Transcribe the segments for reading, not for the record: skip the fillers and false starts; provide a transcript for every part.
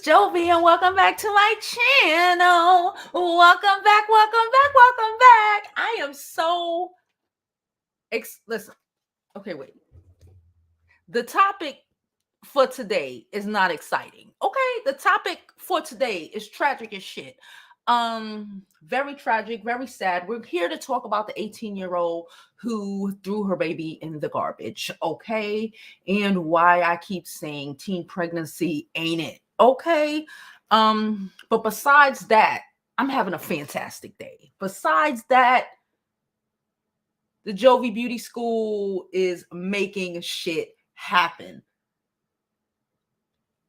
Jovi, and welcome back to my channel. Welcome back, welcome back, welcome back. I am so listen. Okay, wait. The topic for today is not exciting. Okay, the topic for today is tragic as shit. Very tragic, very sad. We're here to talk about the 18-year-old who threw her baby in the garbage, okay? And why I keep saying teen pregnancy ain't it. Okay. But besides that, I'm having a fantastic day. Besides that, the Jovi Beauty School is making shit happen.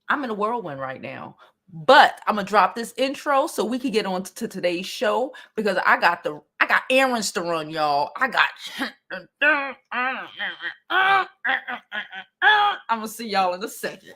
I'm in a whirlwind right now. But I'm gonna drop this intro so we can get on to today's show because I got errands to run, y'all. I'm gonna see y'all in a second.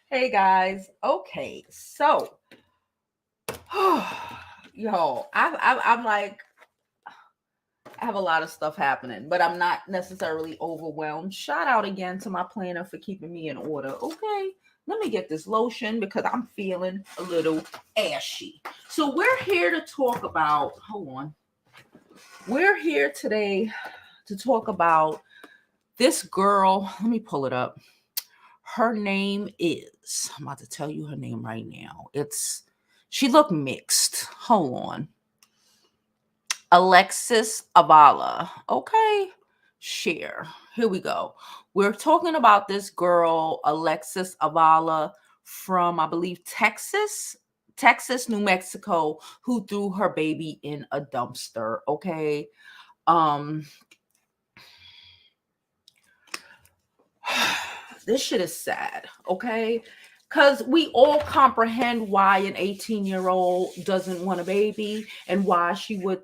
Hey guys, okay, so yo, I'm like, I have a lot of stuff happening, but I'm not necessarily overwhelmed. Shout out again to my planner for keeping me in order. Okay, let me get this lotion because I'm feeling a little ashy. So we're here to talk about, hold on. We're here today to talk about this girl. Let me pull it up. Her name is, I'm about to tell you her name right now. She looked mixed. Hold on. Alexis Avala. Okay. Share. Here we go. We're talking about this girl, Alexis Avala, from, I believe, Texas, New Mexico, who threw her baby in a dumpster. Okay. This shit is sad, okay? Because we all comprehend why an 18-year-old doesn't want a baby and why she would,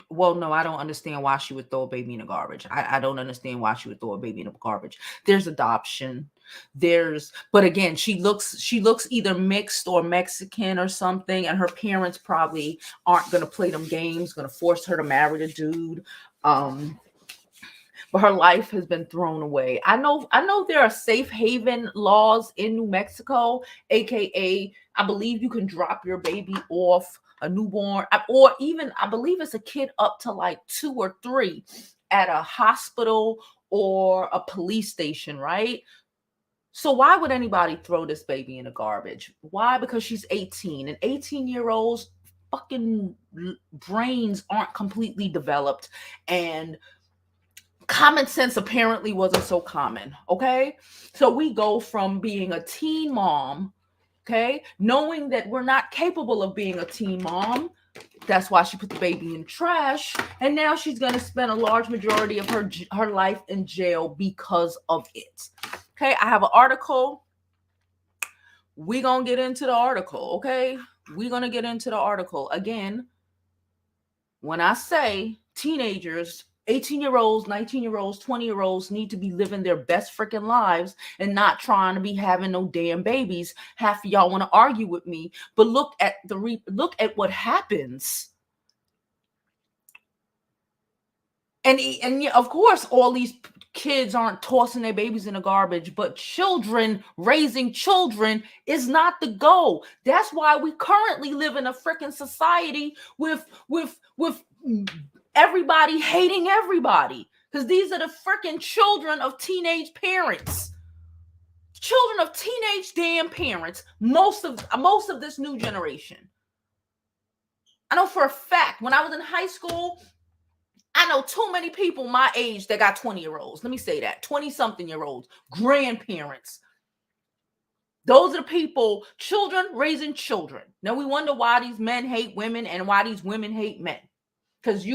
well, no, I don't understand why she would throw a baby in the garbage. I don't understand why she would throw a baby in the garbage. There's adoption. But again, she looks either mixed or Mexican or something, and her parents probably aren't going to play them games, going to force her to marry the dude. But her life has been thrown away. I know there are safe haven laws in New Mexico, aka I believe you can drop your baby off, a newborn, or even I believe it's a kid up to like 2 or 3 at a hospital or a police station, right? So why would anybody throw this baby in the garbage? Why? Because she's 18, and 18-year-olds fucking brains aren't completely developed, and common sense apparently wasn't so common. Okay, so we go from being a teen mom, okay, knowing that we're not capable of being a teen mom. That's why she put the baby in the trash, and now she's going to spend a large majority of her life in jail because of it. Okay, I have an article. We're going to get into the article. Okay, we're going to get into the article. Again, when I say teenagers, 18-year-olds, 19-year-olds, 20-year-olds need to be living their best freaking lives and not trying to be having no damn babies. Half of y'all want to argue with me, but look at what happens. And of course, all these kids aren't tossing their babies in the garbage, but raising children is not the goal. That's why we currently live in a freaking society with everybody hating everybody, because these are the freaking children of teenage parents. Children of teenage damn parents. Most of this new generation. I know for a fact when I was in high school, I know too many people my age that got 20-year-olds. Let me say that. 20-something-year-olds, grandparents. Those are the people, children raising children. Now we wonder why these men hate women and why these women hate men. Because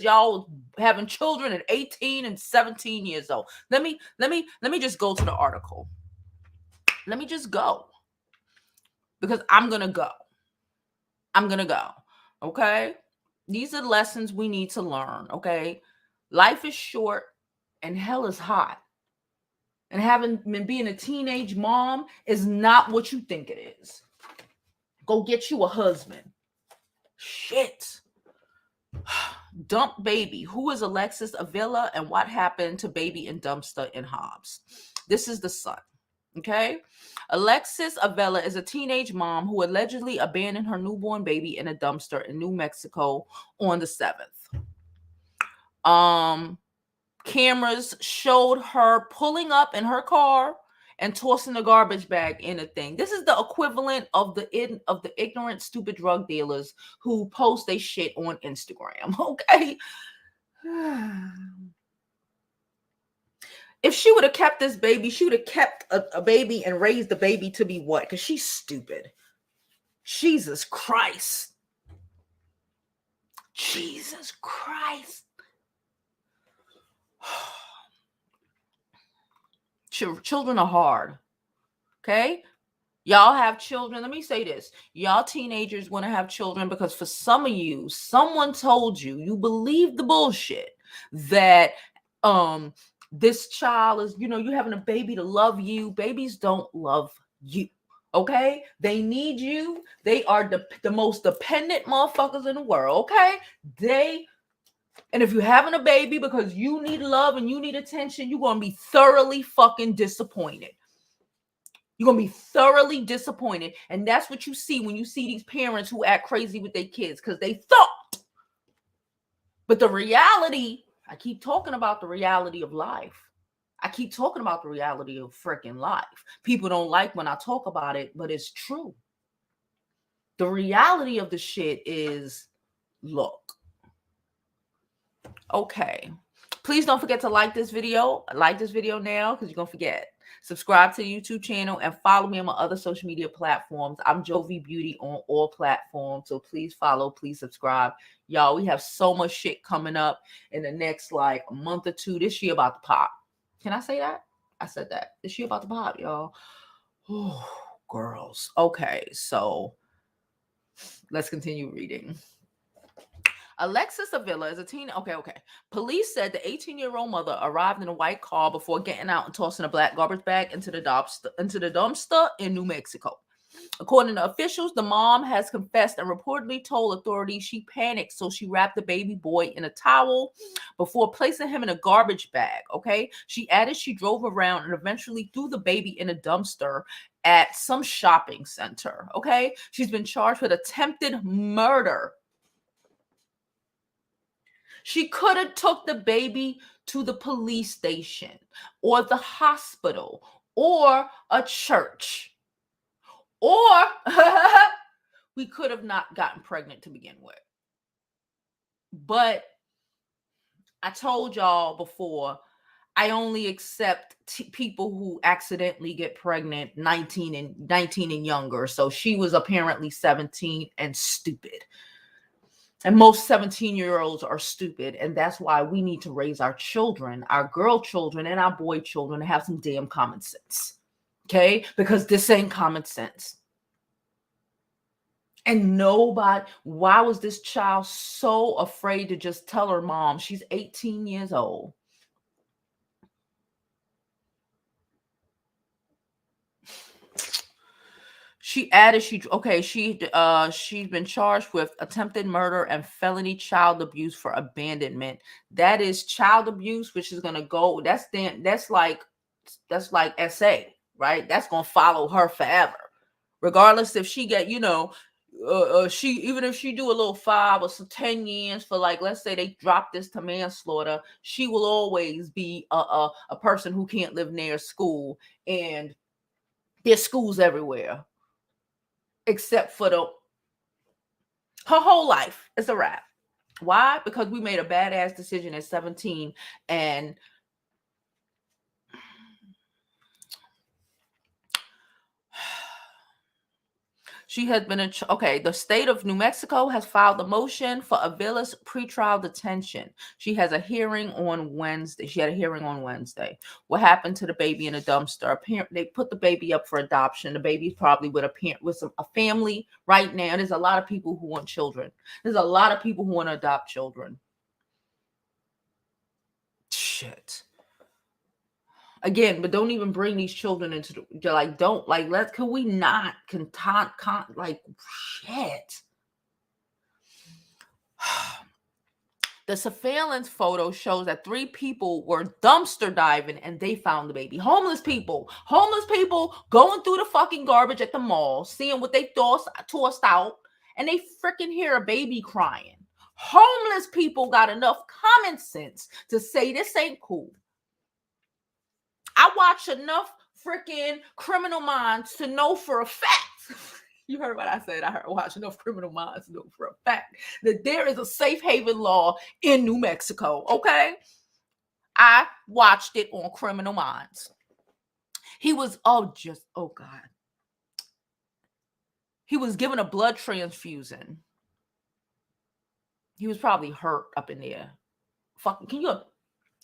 y'all having children at 18 and 17 years old. Let me just go to the article. let me just go. Because I'm going to go. I'm going to go. Okay? These are lessons we need to learn. Okay? Life is short and hell is hot. And being a teenage mom is not what you think it is. Go get you a husband. Shit. Dump baby. Who is Alexis Avila and what happened to baby in dumpster in Hobbs? This is the son. Okay. Alexis Avila is a teenage mom who allegedly abandoned her newborn baby in a dumpster in New Mexico on the 7th. Cameras showed her pulling up in her car and tossing the garbage bag in a thing. This is the equivalent of the ignorant, stupid drug dealers who post their shit on Instagram. Okay. If she would have kept this baby, she would have kept a baby and raised the baby to be what? Because she's stupid. Jesus Christ. Jesus Christ. Children are hard. Okay? Y'all have children. Let me say this. Y'all teenagers want to have children because for some of you, someone told you, you believe the bullshit that this child is, you having a baby to love you. Babies don't love you. Okay? They need you. They are the most dependent motherfuckers in the world. Okay? And if you're having a baby because you need love and you need attention, you're going to be thoroughly fucking disappointed. You're going to be thoroughly disappointed. And that's what you see when you see these parents who act crazy with their kids because they thought. But the reality, I keep talking about the reality of life. I keep talking about the reality of freaking life. People don't like when I talk about it, but it's true. The reality of the shit is, look. Okay. Please don't forget to like this video. Like this video now because you're going to forget. Subscribe to the YouTube channel and follow me on my other social media platforms. I'm Jovi Beauty on all platforms. So please follow, please subscribe. Y'all, we have so much shit coming up in the next a month or two. This year about to pop. Can I say that? I said that. This year about to pop, y'all. Oh, girls. Okay, so let's continue reading. Alexis Avila is a teen. Okay. Police said the 18-year-old mother arrived in a white car before getting out and tossing a black garbage bag into the dumpster in New Mexico. According to officials, the mom has confessed and reportedly told authorities she panicked, so she wrapped the baby boy in a towel before placing him in a garbage bag. Okay. She added she drove around and eventually threw the baby in a dumpster at some shopping center. Okay. She's been charged with attempted murder. She could have took the baby to the police station or the hospital or a church. Or we could have not gotten pregnant to begin with. But I told y'all before, I only accept people who accidentally get pregnant 19 and younger. So she was apparently 17 and stupid. And most 17-year-olds are stupid. And that's why we need to raise our children, our girl children and our boy children to have some damn common sense. Okay? Because this ain't common sense. And why was this child so afraid to just tell her mom? She's 18 years old. She added she's been charged with attempted murder and felony child abuse for abandonment. That is child abuse, which is gonna go. That's like SA, right? That's gonna follow her forever, regardless if she get even if she do a little 5 or 10 years for let's say they drop this to manslaughter, she will always be a person who can't live near school, and there's schools everywhere. Except for her whole life. It's a wrap. Why? Because we made a badass decision at 17 and She has been okay. The state of New Mexico has filed a motion for Avila's pretrial detention. She has a hearing on Wednesday. She had a hearing on Wednesday. What happened to the baby in a dumpster? They put the baby up for adoption. The baby's probably with a family right now. There's a lot of people who want children. There's a lot of people who want to adopt children. Shit. Again, but don't even bring these children into the, like, don't, like, can we not like, shit. The surveillance photo shows that 3 people were dumpster diving and they found the baby. Homeless people going through the fucking garbage at the mall, seeing what they tossed out, and they freaking hear a baby crying. Homeless people got enough common sense to say this ain't cool. I watch enough freaking Criminal Minds to know for a fact. You heard what I said. I watch enough Criminal Minds to know for a fact that there is a safe haven law in New Mexico. Okay, I watched it on Criminal Minds. He was God. He was given a blood transfusion. He was probably hurt up in there. Fucking, can you?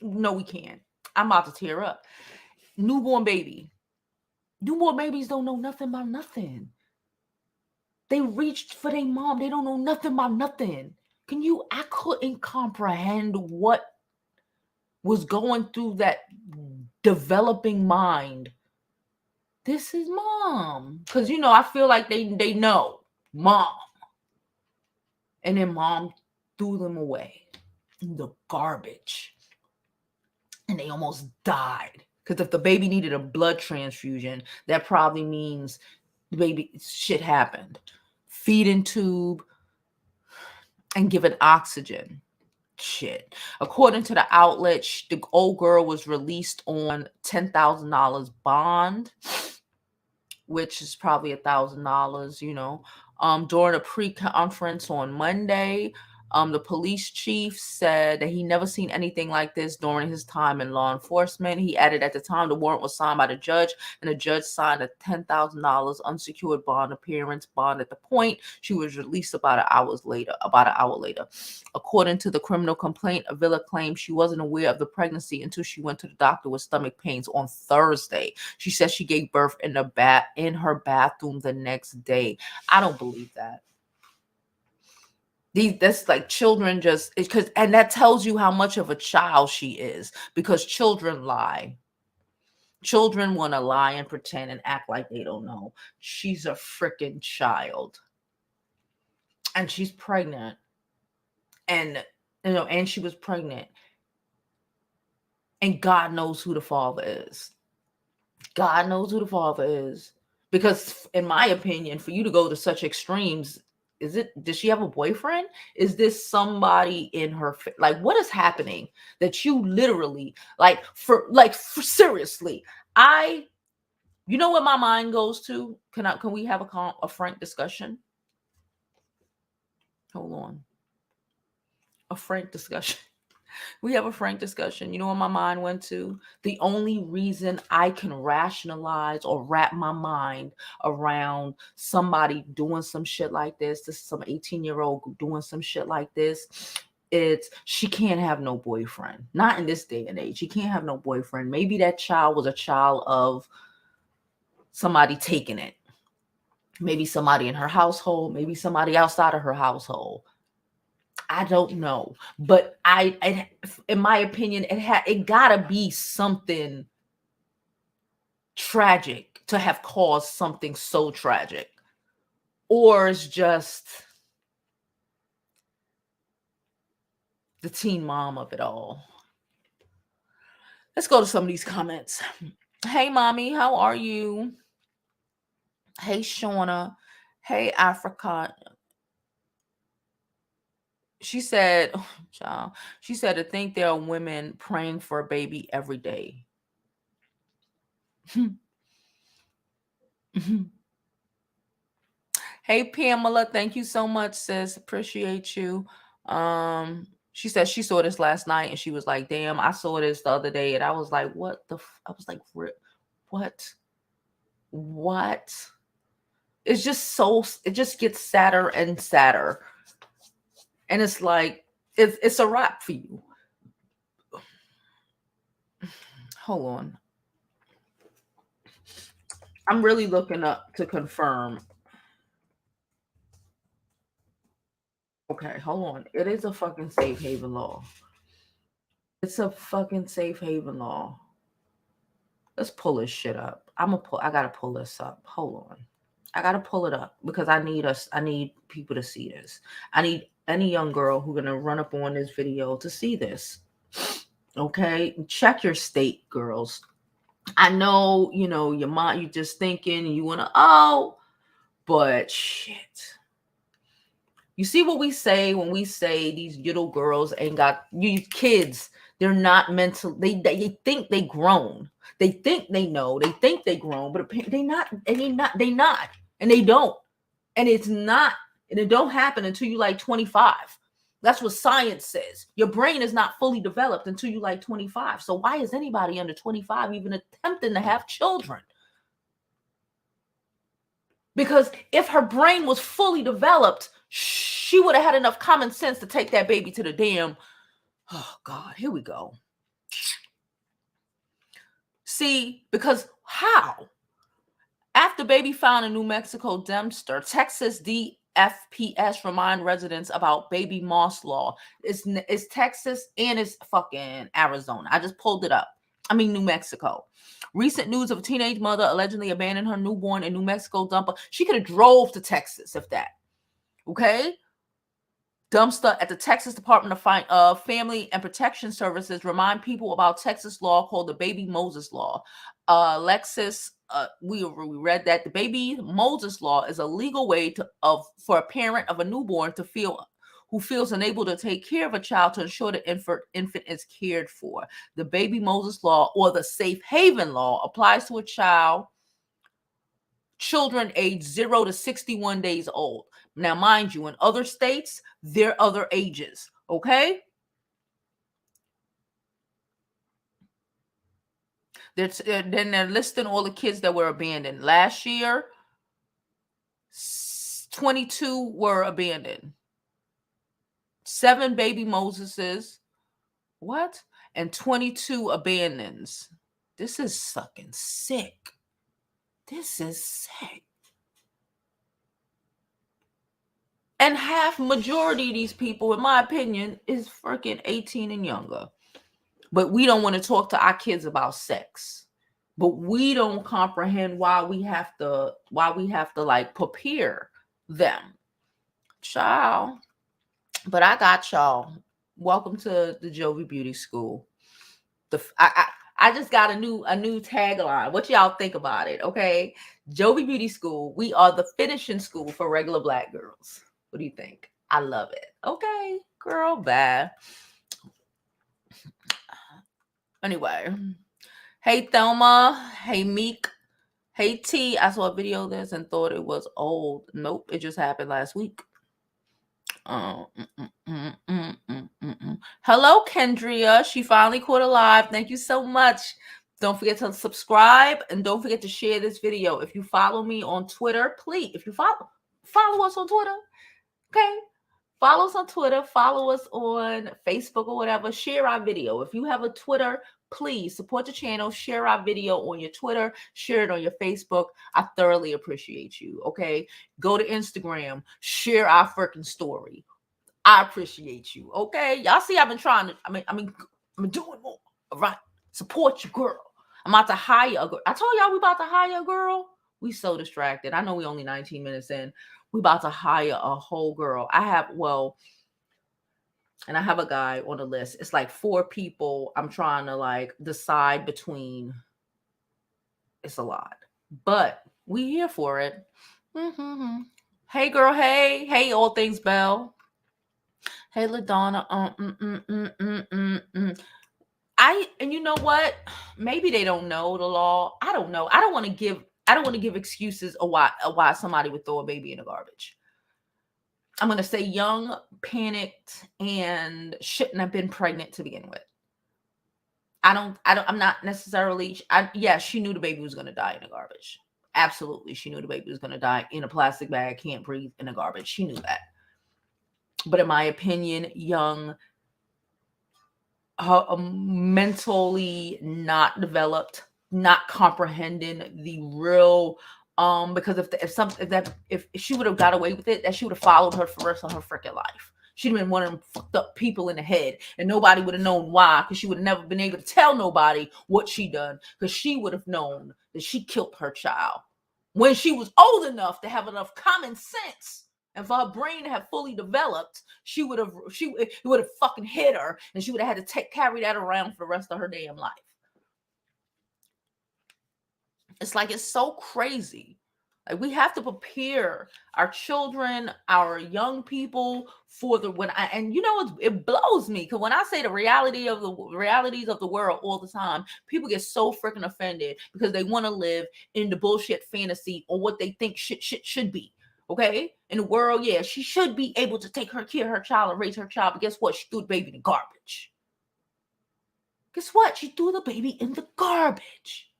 No, we can't. I'm about to tear up. Newborn baby. Newborn babies don't know nothing about nothing. They reached for their mom. They don't know nothing about nothing. I couldn't comprehend what was going through that developing mind. This is mom. Because, I feel like they know mom. And then mom threw them away in the garbage. And they almost died. Because if the baby needed a blood transfusion, that probably means the baby, shit happened. Feeding tube and given oxygen. Shit. According to the outlet, the old girl was released on $10,000 bond, which is probably $1,000, during a pre-conference on Monday. The police chief said that he never seen anything like this during his time in law enforcement. He added at the time the warrant was signed by the judge, and the judge signed a $10,000 unsecured bond at the point she was released about an hour later. According to the criminal complaint, Avila claimed she wasn't aware of the pregnancy until she went to the doctor with stomach pains on Thursday. She said she gave birth in her bathroom the next day. I don't believe that. That's like children and that tells you how much of a child she is, because children lie. Children want to lie and pretend and act like they don't know. She's a freaking child. And she's pregnant. And she was pregnant. And God knows who the father is. God knows who the father is. Because in my opinion, for you to go to such extremes, does she have a boyfriend? Is this somebody in her, like, what is happening that you literally, for seriously, you know what my mind goes to? Can we have a frank discussion? Hold on. A frank discussion. We have a frank discussion. You know what my mind went to? The only reason I can rationalize or wrap my mind around somebody doing some shit like this, some 18-year-old doing some shit like this, it's she can't have no boyfriend. Not in this day and age. She can't have no boyfriend. Maybe that child was a child of somebody taking it. Maybe somebody in her household. Maybe somebody outside of her household. I don't know, but in my opinion, it gotta be something tragic to have caused something so tragic, or it's just the teen mom of it all. Let's go to some of these comments. Hey, mommy, how are you? Hey, Shauna. Hey, Africa. She said, to think there are women praying for a baby every day. Hey, Pamela, thank you so much, sis. Appreciate you. She said she saw this last night and she was like, damn, I saw this the other day. And I was like, what? I was like, what? It's just so, it just gets sadder and sadder. And it's like, it's a wrap for you. Hold on. I'm really looking up to confirm. Okay, hold on. It is a fucking safe haven law. It's a fucking safe haven law. Let's pull this shit up. I gotta pull this up. Hold on. I gotta pull it up because I need people to see this. I need any young girl who's gonna run up on this video to see this. Okay? Check your state, girls. I know, your mind, you're just thinking you wanna, but shit. You see what we say when we say these little girls ain't got, you kids, they're not mental. They think they grown. They think they know. They think they grown, but they not. And they not. And they don't. And it's not. And it don't happen until you like 25. That's what science says. Your brain is not fully developed until you like 25. So why is anybody under 25 even attempting to have children? Because if her brain was fully developed, she would have had enough common sense to take that baby to the damn, oh God, here we go. See, because how? After baby found in New Mexico dumpster, Texas DFPS remind residents about baby moss law. It's Texas and it's fucking Arizona. I just pulled it up. New Mexico. Recent news of a teenage mother allegedly abandoned her newborn in New Mexico dumper. She could have drove to Texas if that. Okay? Dumpster at the Texas Department of Family and Protection Services remind people about Texas law called the Baby Moses Law. Lexus, we read that the Baby Moses Law is a legal way for a parent of a newborn who feels unable to take care of a child to ensure the infant is cared for. The Baby Moses Law, or the Safe Haven Law, applies to children aged 0 to 61 days old. Now, mind you, in other states, there are other ages, okay? Then they're listing all the kids that were abandoned. Last year, 22 were abandoned. 7 baby Moseses, what? And 22 abandons. This is fucking sick. This is sick. And majority of these people, in my opinion, is freaking 18 and younger. But we don't want to talk to our kids about sex. But we don't comprehend why we have to like prepare them. Child. But I got y'all. Welcome to the Jovi Beauty School. I just got a new tagline. What y'all think about it? Okay. Jovi Beauty School. We are the finishing school for regular Black girls. What do you think? I love it. Okay, girl, bye. Anyway, hey Thelma, hey Meek, hey T. I saw a video of this and thought it was old. Nope, it just happened last week. Hello, Kendria. She finally caught alive. Thank you so much. Don't forget to subscribe and don't forget to share this video. If you follow me on Twitter, please, if you follow us on Twitter, okay? Follow us on Twitter, follow us on Facebook or whatever. Share our video. If you have a Twitter, please support the channel. Share our video on your Twitter. Share it on your Facebook. I thoroughly appreciate you, okay? Go to Instagram. Share our freaking story. I appreciate you, okay? Y'all see I've been trying to, I'm doing more, all right? Support your girl. I'm about to hire a girl. I told y'all we about to hire a girl. We so distracted. I know we only 19 minutes in. We about to hire a whole girl. I have a guy on the list. It's like 4 people I'm trying to like decide between. It's a lot, but we here for it. Mm-hmm. Hey girl, hey, all things Belle. Hey LaDonna. And you know what? Maybe they don't know the law. I don't know. I don't want to give excuses of why somebody would throw a baby in the garbage. I'm going to say young, panicked, and shouldn't have been pregnant to begin with. I'm not necessarily, she knew the baby was going to die in the garbage. Absolutely. She knew the baby was going to die in a plastic bag, can't breathe, in the garbage. She knew that. But in my opinion, young, mentally not developed, not comprehending the real, because if she would have got away with it, that she would have followed her for the rest of her freaking life. She'd have been one of them fucked up people in the head, and nobody would have known why, because she would have never been able to tell nobody what she done, because she would have known that she killed her child when she was old enough to have enough common sense. And for her brain to have fully developed, it would have fucking hit her, and she would have had to carry that around for the rest of her damn life. It's like, it's so crazy. Like, we have to prepare our children, our young people for it blows me, because when I say the realities of the world all the time, people get so freaking offended because they want to live in the bullshit fantasy or what they think should be. Okay, in the world, yeah, she should be able to take care of her child and raise her child, but guess what? She threw the baby in the garbage. Guess what? She threw the baby in the garbage.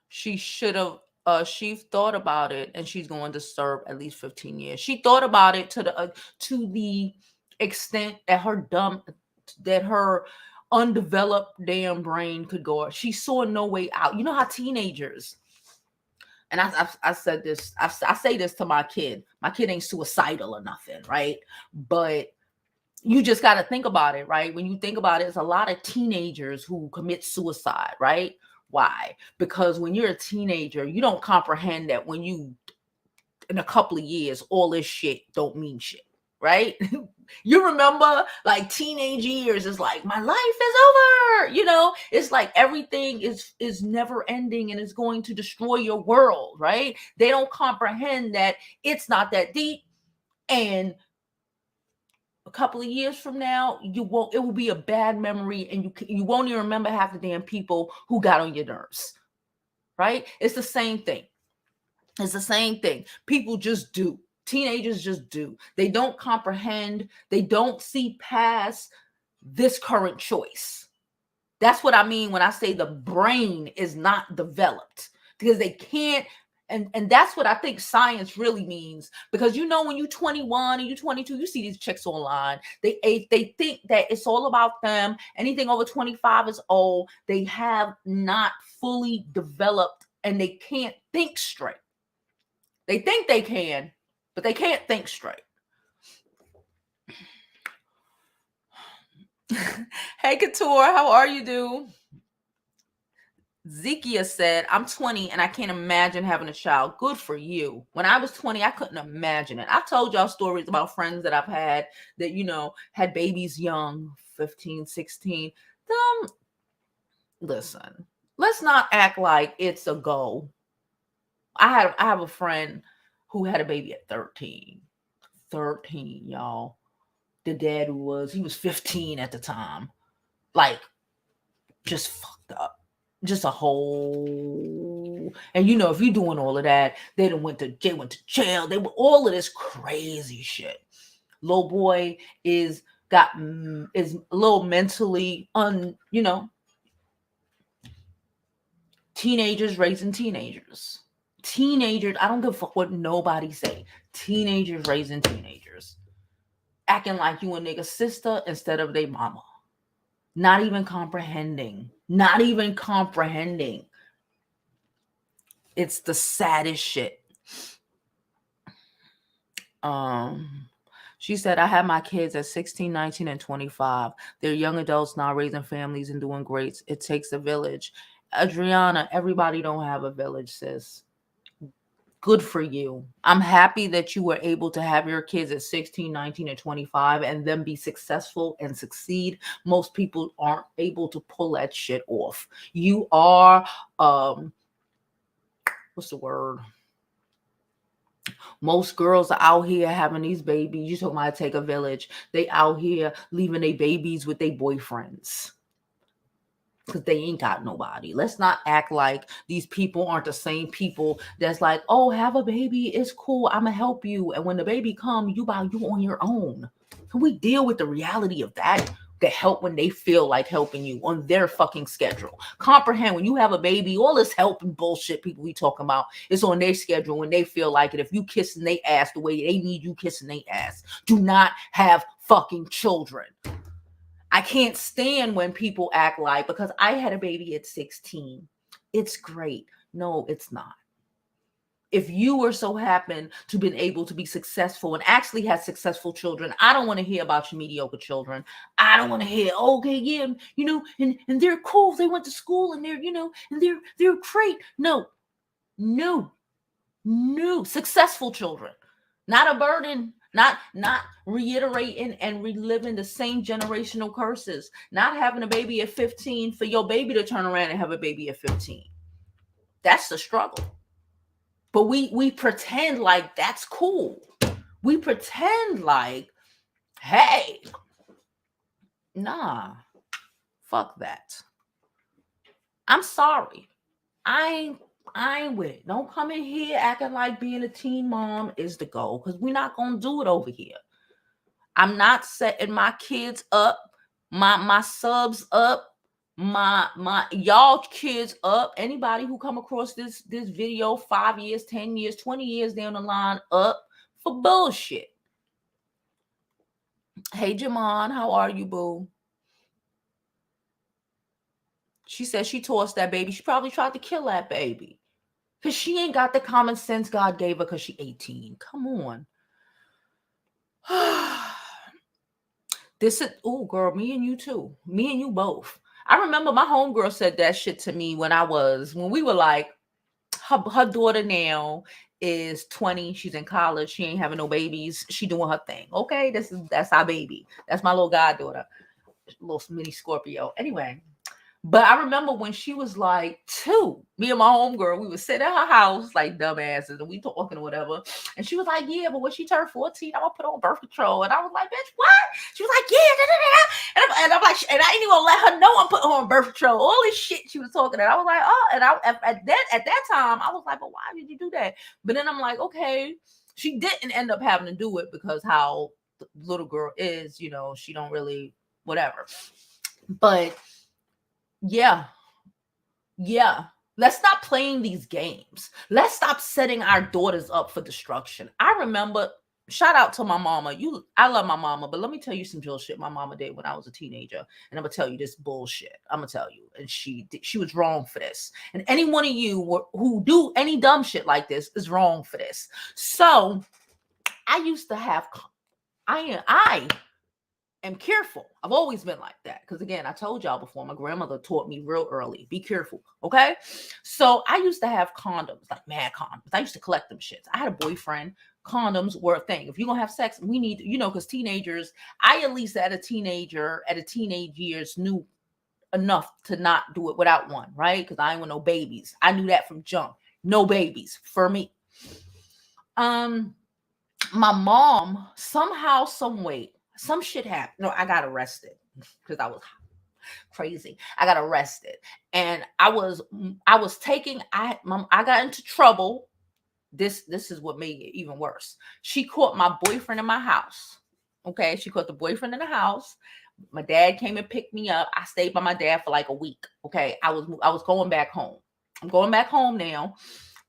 She should have. She thought about it, and she's going to serve at least 15 years. She thought about it to the extent that her undeveloped damn brain could go. She saw no way out. You know how teenagers, and I said this, I say this to my kid. My kid ain't suicidal or nothing, right? But you just got to think about it, right? When you think about it, it's a lot of teenagers who commit suicide, right? Why? Because when you're a teenager, you don't comprehend that in a couple of years, all this shit don't mean shit, right? You remember, like, teenage years is like, my life is over. It's like everything is never ending and is going to destroy your world, right? They don't comprehend that it's not that deep, and a couple of years from now, it will be a bad memory, and you won't even remember half the damn people who got on your nerves, right? It's the same thing. It's the same thing. People just do. Teenagers just do. They don't comprehend. They don't see past this current choice. That's what I mean when I say the brain is not developed, because they can't. And that's what I think science really means. Because when you're 21 and you're 22, you see these chicks online. They think that it's all about them. Anything over 25 is old. They have not fully developed, and they can't think straight. They think they can, but they can't think straight. Hey, Couture, how are you, dude? Zekia said, I'm 20 and I can't imagine having a child. Good for you. When I was 20, I couldn't imagine it. I've told y'all stories about friends that I've had that, had babies young, 15, 16. Listen, let's not act like it's a goal. I have a friend who had a baby at 13. 13, y'all. The dad he was 15 at the time. Like, just fucked up. Just a whole, and if you're doing all of that, they went to jail. They were all of this crazy shit. Little boy is a little mentally teenagers raising teenagers. I don't give a fuck what nobody say. Teenagers raising teenagers, acting like you a nigga sister instead of their mama. Not even comprehending. It's the saddest shit. She said, I had my kids at 16, 19, and 25. They're young adults now, raising families and doing great. It takes a village. Adriana, everybody don't have a village, sis. Good for you. I'm happy that you were able to have your kids at 16, 19, and 25 and then be successful and succeed. Most people aren't able to pull that shit off. You are, what's the word? Most girls are out here having these babies. You talking about take a village. They out here leaving their babies with their boyfriends, because they ain't got nobody. Let's not act like these people aren't the same people that's like, oh, have a baby, it's cool, I'm gonna help you, and when the baby comes, you on your own. Can we deal with the reality of that? They help when they feel like helping you on their fucking schedule. Comprehend when you have a baby, all this help and bullshit people we talking about is on their schedule when they feel like it. If you kissing they ass the way they need you kissing they ass, do not have fucking children. I can't stand when people act like, because I had a baby at 16, it's great. No, it's not. If you were so happen to been able to be successful and actually have successful children, I don't want to hear about your mediocre children. I don't want to hear, okay, yeah, you know, and they're cool. They went to school and they're, you know, and they're great. No. Successful children, not a burden, not reiterating and reliving the same generational curses, not having a baby at 15 for your baby to turn around and have a baby at 15. That's the struggle. But we pretend like that's cool. We pretend like, hey, nah, fuck that. I'm sorry. I ain't with it. Don't come in here acting like being a teen mom is the goal, because we're not gonna do it over here. I'm not setting my kids up, my subs up, my y'all kids up. Anybody who come across this video 5 years, 10 years, 20 years down the line up for bullshit. Hey Jamon, how are you, boo? She said she tossed that baby. She probably tried to kill that baby because she ain't got the common sense God gave her because she 18. Come on. This is, oh girl, me and you too. Me and you both. I remember my homegirl said that shit to me when we were like, her daughter now is 20. She's in college. She ain't having no babies. She doing her thing. Okay, that's our baby. That's my little goddaughter. Little mini Scorpio. Anyway. But I remember when she was like 2, me and my homegirl, we would sit at her house like dumbasses and we talking or whatever. And she was like, yeah, but when she turned 14, I'm gonna put on birth control. And I was like, bitch, what? She was like, yeah, da, da, da, da. And I'm like, and I ain't even gonna let her know I'm putting on birth control. All this shit she was talking. And I was like, oh, and at that time, I was like, but why did you do that? But then I'm like, okay, she didn't end up having to do it because how the little girl is, you know, she don't really whatever. But yeah. Let's stop playing these games. Let's stop setting our daughters up for destruction. I remember, shout out to my mama. I love my mama, but let me tell you some bullshit my mama did when I was a teenager. And I'm gonna tell you this bullshit. I'm gonna tell you. And she was wrong for this. And any one of you who do any dumb shit like this is wrong for this. So I used to have, I am careful. I've always been like that. Because again, I told y'all before, my grandmother taught me real early, be careful. Okay. So I used to have condoms, like mad condoms. I used to collect them shits. I had a boyfriend. Condoms were a thing. If you're going to have sex, we need, you know, because teenagers, I at least at a teenage years knew enough to not do it without one, right? Because I ain't want no babies. I knew that from jump. No babies for me. My mom, somehow, some way, some shit happened. No, I got arrested because I was crazy. I got arrested, and I got into trouble. This is what made it even worse. She caught my boyfriend in my house. Okay, she caught the boyfriend in the house. My dad came and picked me up. I stayed by my dad for like a week. Okay, I was going back home. I'm going back home now,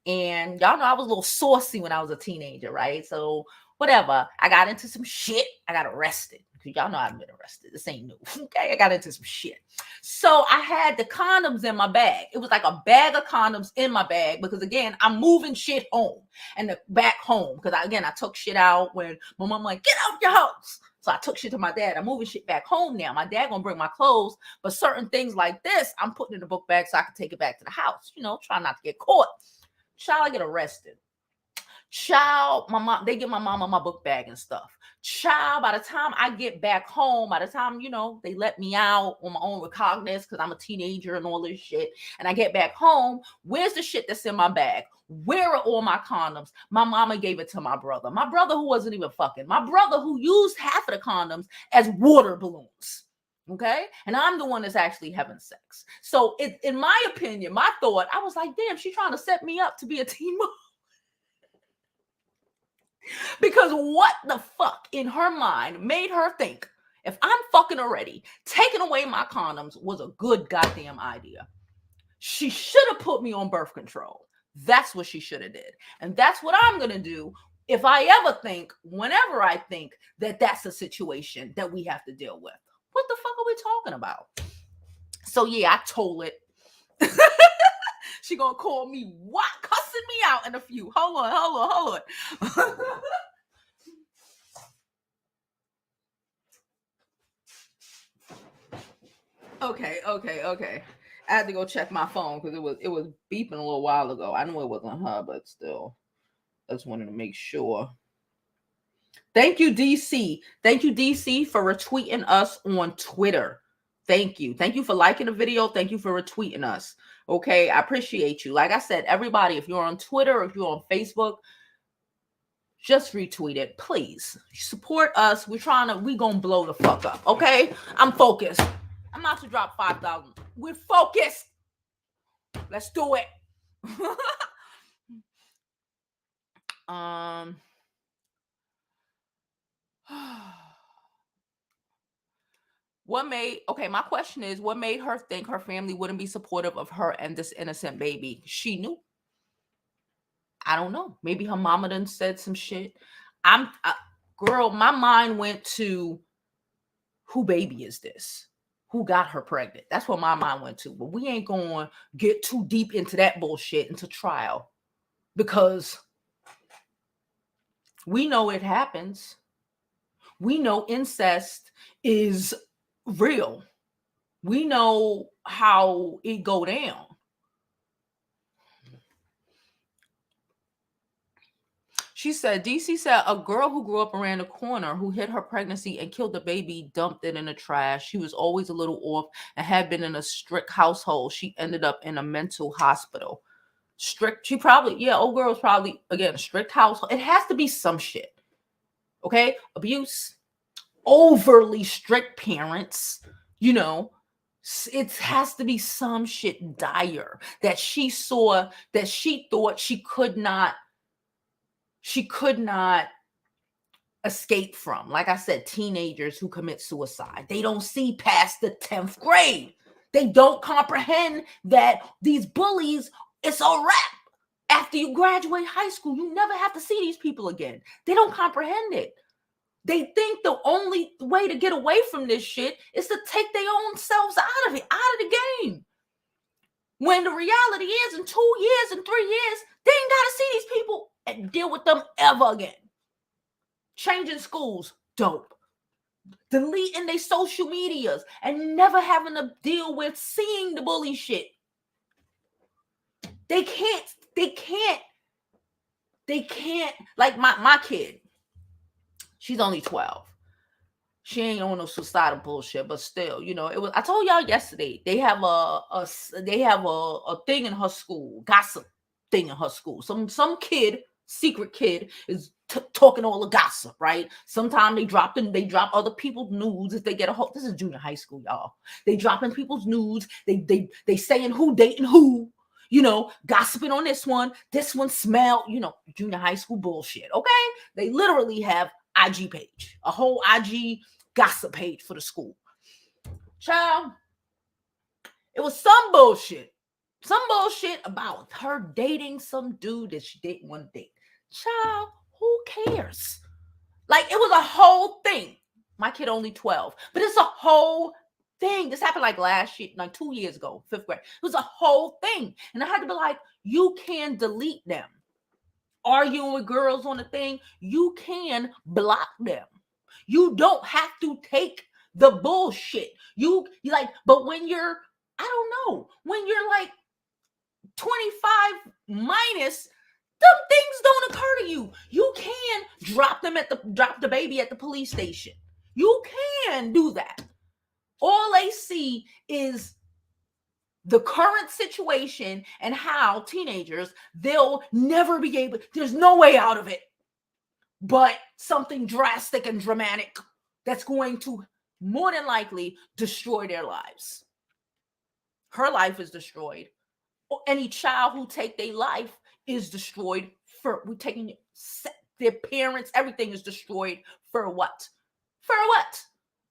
and y'all know I was a little saucy when I was a teenager, right? So whatever. I got into some shit. I got arrested. Y'all know I've been arrested. This ain't new. Okay. I got into some shit. So I had the condoms in my bag. It was like a bag of condoms in my bag because again, I'm moving shit home and back home. Because I took shit out when my mom like, get out your house. So I took shit to my dad. I'm moving shit back home now. My dad gonna bring my clothes, but certain things like this, I'm putting in the book bag so I can take it back to the house. You know, try not to get caught. Child, I get arrested. Child, my mom, they give my mama my book bag and stuff. Child, by the time I get back home, by the time, you know, they let me out on my own recognizance because I'm a teenager and all this shit, and I get back home, where's the shit that's in my bag? Where are all my condoms? My mama gave it to my brother who wasn't even fucking, my brother who used half of the condoms as water balloons. Okay. And I'm the one that's actually having sex. So in my opinion, my thought, I was like, damn, she's trying to set me up to be a teen mom. Because what the fuck in her mind made her think If I'm fucking already, taking away my condoms was a good goddamn idea. She should have put me on birth control. That's what she should have did. And that's what I'm going to do if I ever think, whenever I think that that's a situation that we have to deal with. What the fuck are we talking about? So yeah, I told it. She gonna call me what? Cussing me out in a few. Hold on. Okay. I had to go check my phone because it was beeping a little while ago. I knew it wasn't her, but still, I just wanted to make sure. Thank you, DC. Thank you, DC, for retweeting us on Twitter. Thank you. Thank you for liking the video. Thank you for retweeting us. Okay, I appreciate you. Like I said, everybody, if you're on Twitter or if you're on Facebook, just retweet it, please. Support us. We gonna blow the fuck up. Okay, I'm focused. I'm about to drop 5,000. We're focused. Let's do it. My question is, what made her think her family wouldn't be supportive of her and this innocent baby? She knew. I don't know. Maybe her mama done said some shit. Girl, my mind went to, who baby is this? Who got her pregnant? That's what my mind went to. But we ain't going to get too deep into that bullshit into trial, because we know it happens. We know incest is real. We know how it go down. She said, DC said, a girl who grew up around the corner who hid her pregnancy and killed the baby, dumped it in the trash. She was always a little off and had been in a strict household. She ended up in a mental hospital. Old girl's probably, again, strict household. It has to be some shit. Okay? Abuse, overly strict parents, it has to be some shit dire that she saw, that she thought she could not escape from. Like I said, teenagers who commit suicide, they don't see past the 10th grade. They don't comprehend that these bullies, it's a wrap. After you graduate high school, you never have to see these people again. They don't comprehend it. They think the only way to get away from this shit is to take their own selves out of it, out of the game. When the reality is, in 2 years and 3 years, they ain't got to see these people and deal with them ever again. Changing schools, dope. Deleting their social medias and never having to deal with seeing the bully shit. They can't, like my kid, she's only 12. She ain't on no suicidal bullshit, but still, I told y'all yesterday, they have a thing in her school, gossip thing in her school. Some kid, secret kid, is talking all the gossip, right? Sometimes they drop other people's nudes if they get a hold. This is junior high school, y'all. They dropping people's nudes. They saying who dating who. Gossiping on this one smell, junior high school bullshit. Okay, they literally have IG page, a whole IG gossip page for the school. Child, it was some bullshit about her dating some dude that she didn't want to date. Child, who cares? Like, it was a whole thing. My kid only 12, but it's a whole thing. This happened like last year, like 2 years ago, 5th grade. It was a whole thing. And I had to be like, you can delete them. Arguing with girls on the thing, you can block them. You don't have to take the bullshit. You like, but when you're, I don't know, when you're like 25 minus, them things don't occur to you. You can drop the baby at the police station. You can do that. All they see is the current situation and how teenagers, they'll never be able, there's no way out of it but something drastic and dramatic that's going to more than likely destroy their lives. Her life is destroyed. Any child who take their life is destroyed. We're taking their parents, everything is destroyed for what? For what?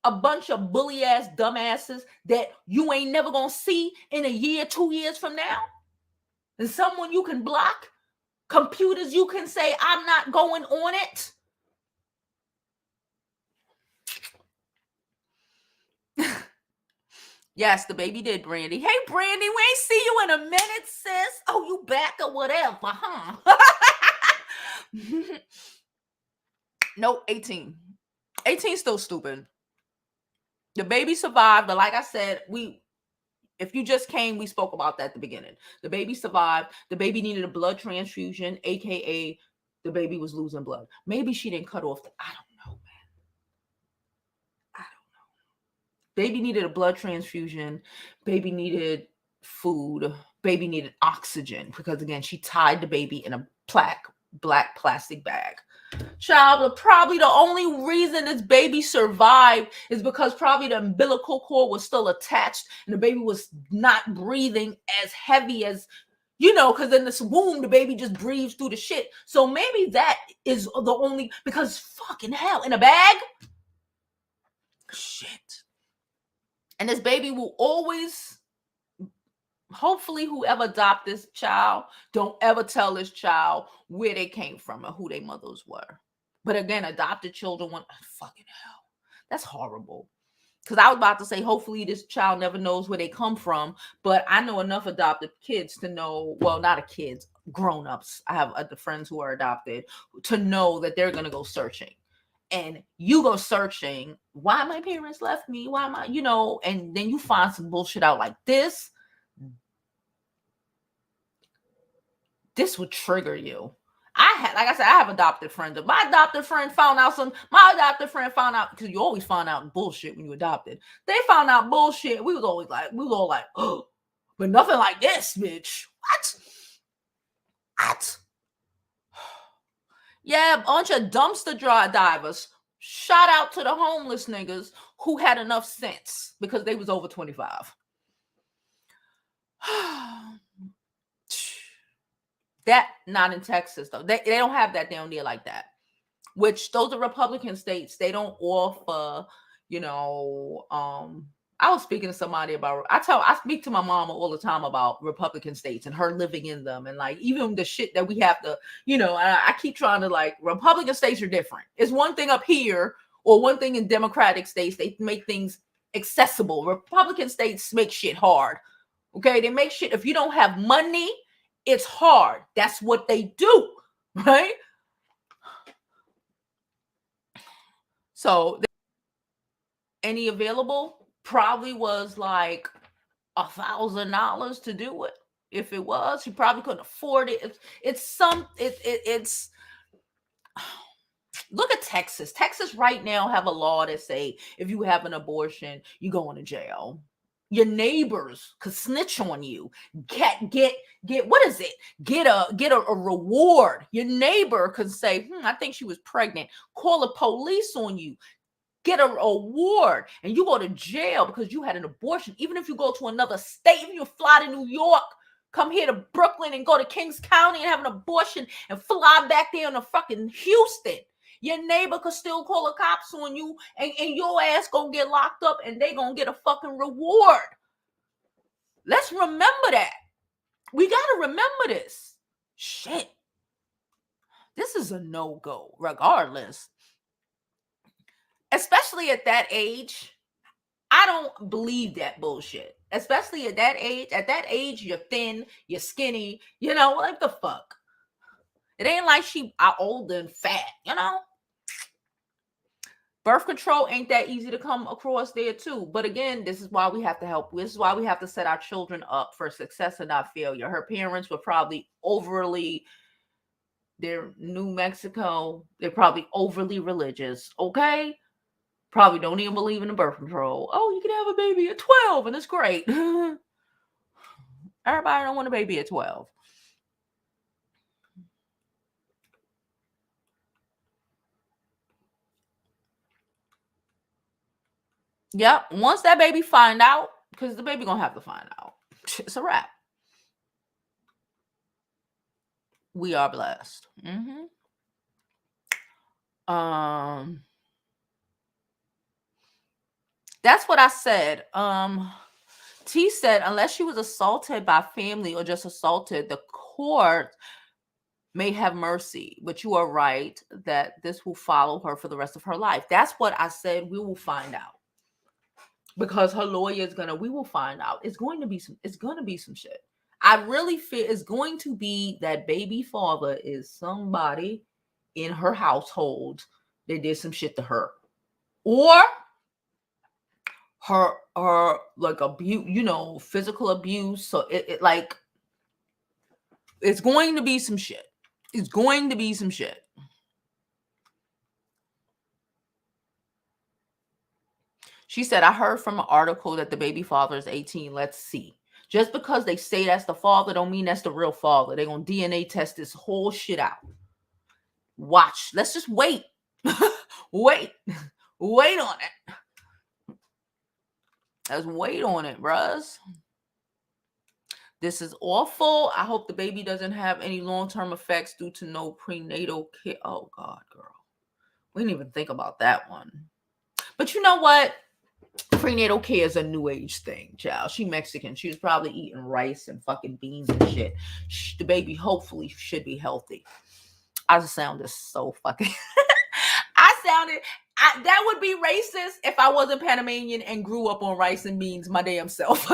a bunch of bully ass dumbasses that you ain't never gonna see in a year, 2 years from now, and someone you can block, computers you can say I'm not going on it. Yes, the baby did, Brandy. Hey, Brandy, we ain't see you in a minute, sis. Oh, you back or whatever, huh? Nope, 18. 18 still stupid. The baby survived, but like I said, if you just came, we spoke about that at the beginning. The baby survived. The baby needed a blood transfusion, aka the baby was losing blood. Maybe she didn't cut off I don't know, man. I don't know. Baby needed a blood transfusion. Baby needed food. Baby needed oxygen because again, she tied the baby in a black plastic bag. Child, probably the only reason this baby survived is because probably the umbilical cord was still attached and the baby was not breathing as heavy as, because in this womb, the baby just breathes through the shit. So maybe that is the only, because fucking hell, in a bag? Shit. And this baby will always, hopefully whoever adopt this child, don't ever tell this child where they came from or who their mothers were. But again, adopted children fucking hell. That's horrible. Because I was about to say, hopefully this child never knows where they come from. But I know enough adopted kids to know, well, not a kids, grown-ups. I have other friends who are adopted to know that they're going to go searching. And you go searching, why my parents left me? Why am I, and then you find some bullshit out like this. This would trigger you. Like I said, I have adopted friends. If my adopted friend found out because you always find out bullshit when you adopted. They found out bullshit. We was all like, oh, but nothing like this, bitch. What? Yeah, a bunch of dumpster divers. Shout out to the homeless niggas who had enough sense because they was over 25. That not in Texas though. They don't have that down there like that. Which those are Republican states. They don't offer, I was speaking to somebody about I speak to my mama all the time about Republican states and her living in them. And like even the shit that we have to, I keep trying to like Republican states are different. It's one thing up here or one thing in Democratic states, they make things accessible. Republican states make shit hard. Okay, they make shit if you don't have money. It's hard. That's what they do, right? So any available probably was like $1,000 to do it. If it was, you probably couldn't afford it. It's look at Texas. Texas right now have a law that say if you have an abortion, you go into jail. Your neighbors could snitch on you. Get what is it? Get a reward. Your neighbor could say, I think she was pregnant. Call the police on you. Get a award, and you go to jail because you had an abortion. Even if you go to another state, even if you fly to New York, come here to Brooklyn and go to Kings County and have an abortion and fly back there in a fucking Houston. Your neighbor could still call the cops on you and your ass gonna get locked up and they gonna get a fucking reward. Let's remember that. We gotta remember this. Shit. This is a no-go, regardless. Especially at that age. I don't believe that bullshit. Especially at that age. At that age, you're thin, you're skinny, like the fuck. It ain't like she old and fat, Birth control ain't that easy to come across there too. But again, this is why we have to help. This is why we have to set our children up for success and not failure. Her parents were probably they're New Mexico. They're probably overly religious. Okay. Probably don't even believe in the birth control. Oh, you can have a baby at 12 and it's great. Everybody don't want a baby at 12. Yep. Once that baby find out, because the baby gonna have to find out. It's a wrap. We are blessed. That's what I said. T said, unless she was assaulted by family or just assaulted, the court may have mercy. But you are right that this will follow her for the rest of her life. That's what I said. We will find out. Because her lawyer is we will find out. It's going to be some shit. I really feel it's going to be that baby father is somebody in her household that did some shit to her. Or her like abuse, physical abuse. So it like it's going to be some shit. It's going to be some shit. She said, I heard from an article that the baby father is 18. Let's see. Just because they say that's the father don't mean that's the real father. They're going to DNA test this whole shit out. Watch. Let's just wait. Wait on it. Let's wait on it, bruh. This is awful. I hope the baby doesn't have any long-term effects due to no prenatal care. Oh, God, girl. We didn't even think about that one. But you know what? Prenatal care is a new age thing, child. She Mexican. She was probably eating rice and fucking beans and shit. The baby hopefully should be healthy. I just sounded so fucking... that would be racist if I wasn't Panamanian and grew up on rice and beans my damn self.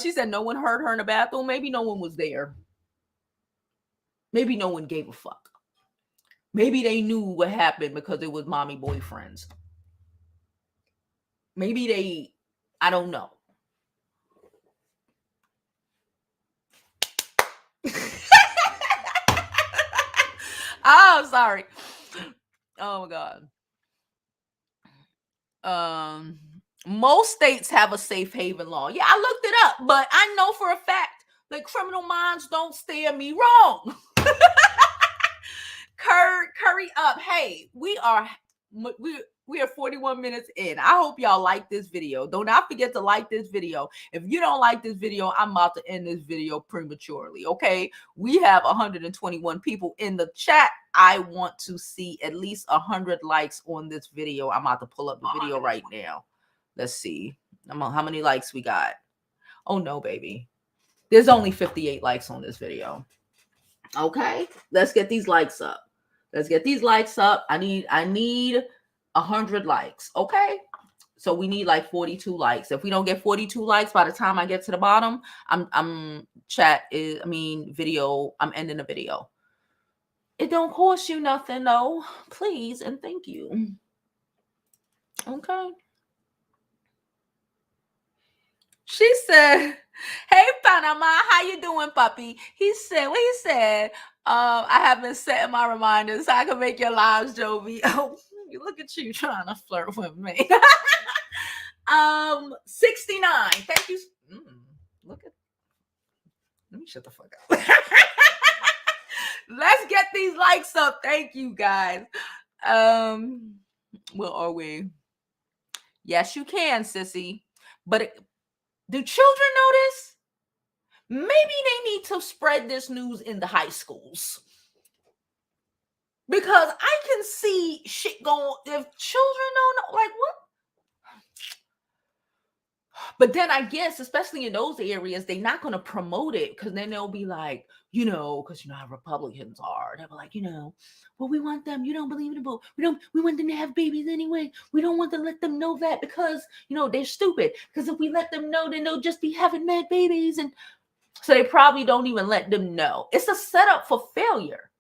She said no one heard her in the bathroom. Maybe no one was there. Maybe no one gave a fuck. Maybe they knew what happened because it was mommy boyfriends. Maybe I don't know. Oh, sorry. Oh my God. Most states have a safe haven law. Yeah, I looked it up, but I know for a fact that criminal minds don't steer me wrong. Curry up. Hey, we are 41 minutes in. I hope y'all like this video. Do not forget to like this video. If you don't like this video, I'm about to end this video prematurely, okay? We have 121 people in the chat. I want to see at least 100 likes on this video. I'm about to pull up the video right now. Let's see. How many likes we got? Oh, no, baby. There's only 58 likes on this video. Okay? Let's get these likes up. Let's get these likes up. I need 100 likes. Okay? So we need like 42 likes. If we don't get 42 likes by the time I get to the bottom, I'm ending the video. It don't cost you nothing though. Please and thank you. Okay. She said, hey Panama, how you doing, puppy? He said, I have been setting my reminders so I can make your lives, Jovi. Oh, look at you trying to flirt with me. 69. Thank you. Let me shut the fuck up. Let's get these likes up. Thank you, guys. Where are we? Yes, you can, sissy. But do children notice? Maybe they need to spread this news in the high schools. Because I can see shit going, if children don't know, like what? But then I guess, especially in those areas, they're not going to promote it because then they'll be like, because you know how Republicans are. They'll be like, well, we want them. You don't believe in it, we want them to have babies anyway. We don't want to let them know that because, they're stupid. Because if we let them know, then they'll just be having mad babies. And so they probably don't even let them know. It's a setup for failure.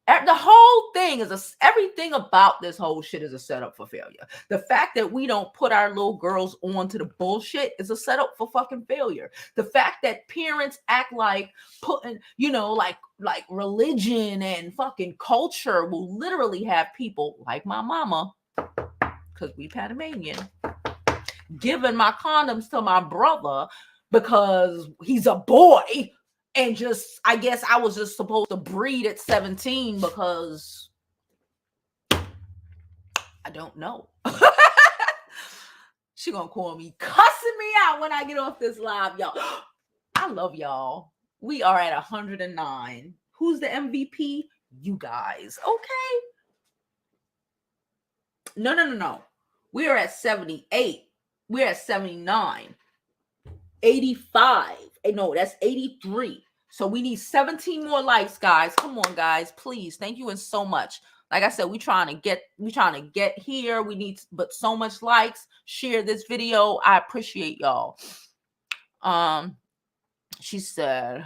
The whole thing everything about this whole shit is a setup for failure. The fact that we don't put our little girls onto the bullshit is a setup for fucking failure. The fact that parents act like putting, like religion and fucking culture will literally have people like my mama, because we Panamanian, giving my condoms to my brother because he's a boy. And I guess I was just supposed to breed at 17 because I don't know. She gonna call me cussing me out when I get off this live, y'all. I love y'all. We are at 109. Who's the MVP? You guys. Okay. No. We are at 78. We're at 79. 85. No, that's 83. So we need 17 more likes, guys. Come on, guys, please. Thank you and so much. Like I said, we trying to get here. We need but so much likes. Share this video. I appreciate y'all. She said,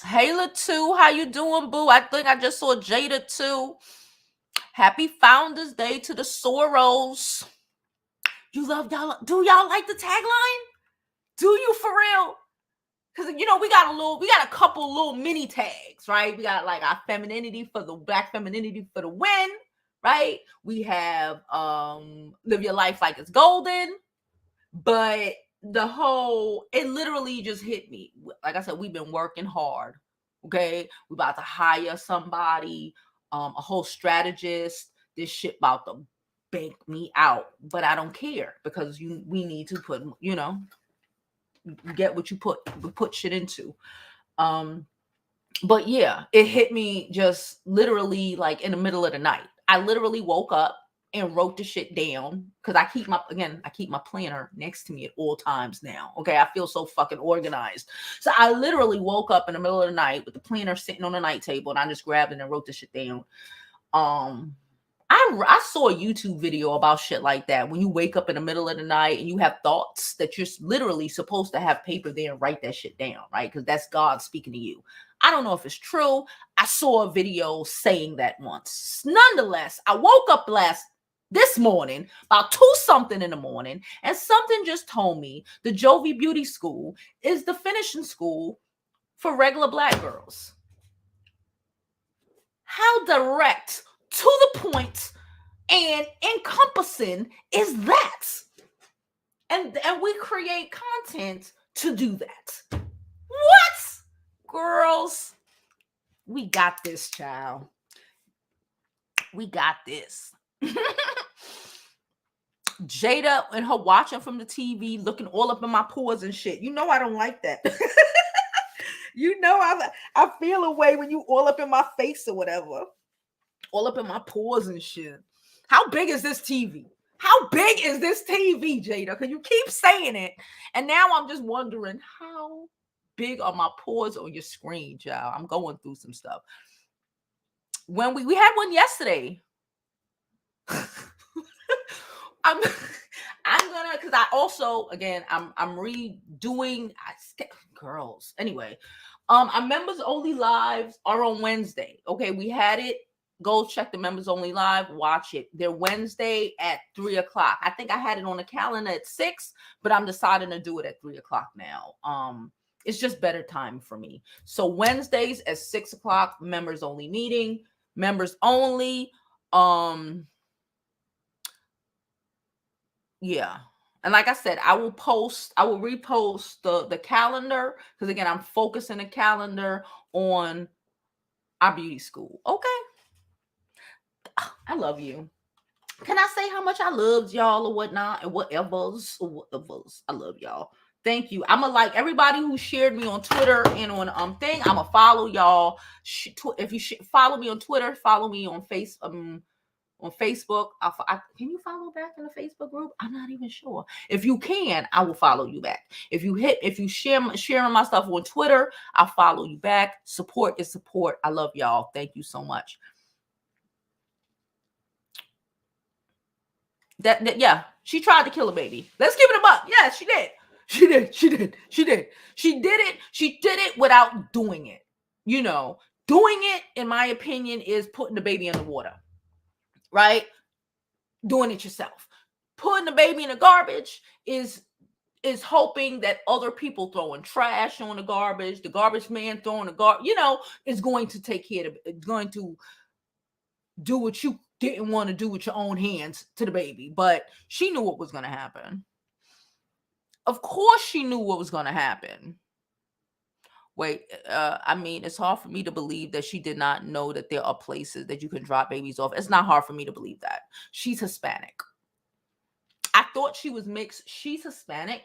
Hayla too, how you doing, boo? I think I just saw Jada too. Happy Founders Day to the Soros. You love y'all. Do y'all like the tagline? Do you for real? Because we got a couple little mini tags, right? We got like our femininity for the Black femininity for the win, right? We have live your life like it's golden, but it literally just hit me. Like I said, we've been working hard. Okay, we about to hire somebody, a whole strategist. This shit about to bank me out, but I don't care because we need to put, get what you put shit into. But yeah, it hit me just literally like in the middle of the night. I literally woke up and wrote the shit down because I keep my planner next to me at all times now. Okay, I feel so fucking organized. So I literally woke up in the middle of the night with the planner sitting on the night table, and I just grabbed it and wrote the shit down. I saw a YouTube video about shit like that. When you wake up in the middle of the night and you have thoughts that you're literally supposed to have paper there and write that shit down, right? Because that's God speaking to you. I don't know if it's true. I saw a video saying that once. Nonetheless, I woke up this morning, about 2-something in the morning, and something just told me the Jovi Beauty School is the finishing school for regular Black girls. How direct, to the point, and encompassing is that? And we create content to do that. What? Girls, we got this, child. We got this. Jada and her watching from the TV, looking all up in my pores and shit. You know I don't like that. I feel a way when you all up in my face or whatever. All up in my pores and shit. How big is this TV? How big is this TV, Jada? Because you keep saying it. And now I'm just wondering, how big are my pores on your screen, child? I'm going through some stuff. When we had one yesterday. I'm gonna, because I also, again, I'm redoing girls. Anyway, our members only lives are on Wednesday. Okay, we had it. Go check the members only live, watch it. They're Wednesday at 3:00. I think I had it on the calendar at 6, but I'm deciding to do it at 3:00 now. It's just better time for me. So Wednesdays at 6:00, members only meeting, members only. Yeah. And like I said, I will repost the calendar, because again, I'm focusing the calendar on our beauty school. Okay. I love you. Can I say how much I loved y'all or whatnot and whatever's? I love y'all. Thank you. I'm gonna like everybody who shared me on Twitter and on thing. I'm gonna follow y'all. If you follow me on Twitter, follow me on Facebook. Can you follow back in the Facebook group? I'm not even sure. If you can, I will follow you back. If you sharing my stuff on Twitter, I'll follow you back. Support is support. I love y'all. Thank you so much. Yeah, she tried to kill a baby. Let's give it a buck. Yeah, she did. She did it. She did it without doing it. Doing it, in my opinion, is putting the baby in the water, right? Doing it yourself. Putting the baby in the garbage is hoping that other people throwing trash on the garbage man throwing the garbage, is going to take care of it, going to do what you didn't want to do with your own hands to the baby. But she knew what was going to happen. Of course she knew what was going to happen. Wait, it's hard for me to believe that she did not know that there are places that you can drop babies off. It's not hard for me to believe that. She's Hispanic. I thought she was mixed. She's Hispanic.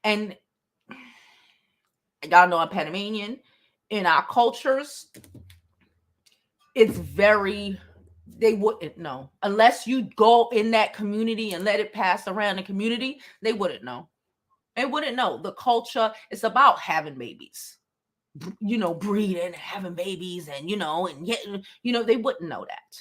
And Y'all know I'm Panamanian. In our cultures, it's very, they wouldn't know. Unless you go in that community and let it pass around the community, they wouldn't know. They wouldn't know. The culture is about having babies, breeding, having babies, and, and yet, they wouldn't know that.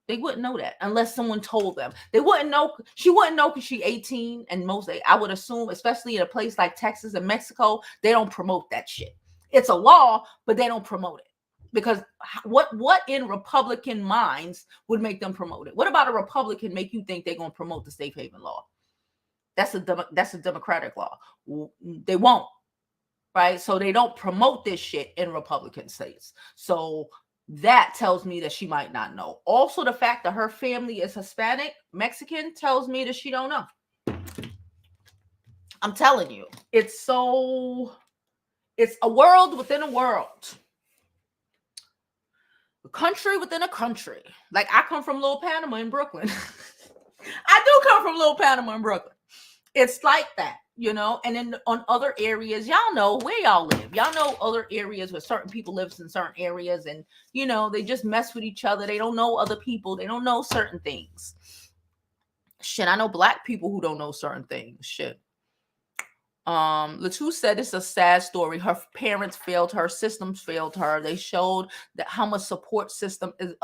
They wouldn't know that unless someone told them. They wouldn't know. She wouldn't know because she's 18, and I would assume, especially in a place like Texas and Mexico, they don't promote that shit. It's a law, but they don't promote it. Because what in Republican minds would make them promote it? What about a Republican make you think they're going to promote the safe haven law? That's a Democratic law. They won't, right? So they don't promote this shit in Republican states. So that tells me that she might not know. Also, the fact that her family is Hispanic, Mexican, tells me that she don't know. I'm telling you, it's a world within a world. A country within a country. Like, I come from Little Panama in Brooklyn. I do come from Little Panama in Brooklyn. It's like that, and then on other areas, y'all know where y'all live. Y'all know other areas where certain people live in certain areas, and, they just mess with each other. They don't know other people. They don't know certain things. Shit, I know Black people who don't know certain things. Shit. Latu said it's a sad story. Her parents failed her, systems failed her. They showed that how much a support system is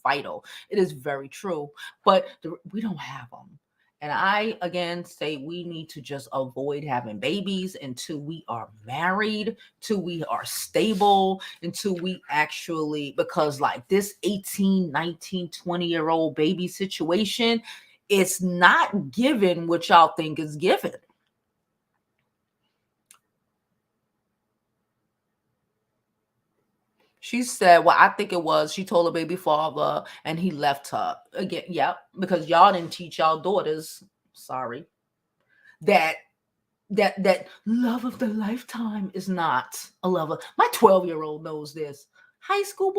vital. It is very true, but we don't have them. And I, again, say we need to just avoid having babies until we are married, till we are stable, until we actually, because like this 18, 19, 20-year-old baby situation, it's not given what y'all think is given. She said, well, I think it was, she told her baby father and he left her. Again, yeah, because y'all didn't teach y'all daughters, sorry, that love of the lifetime is not a love of, my 12-year-old knows this. High school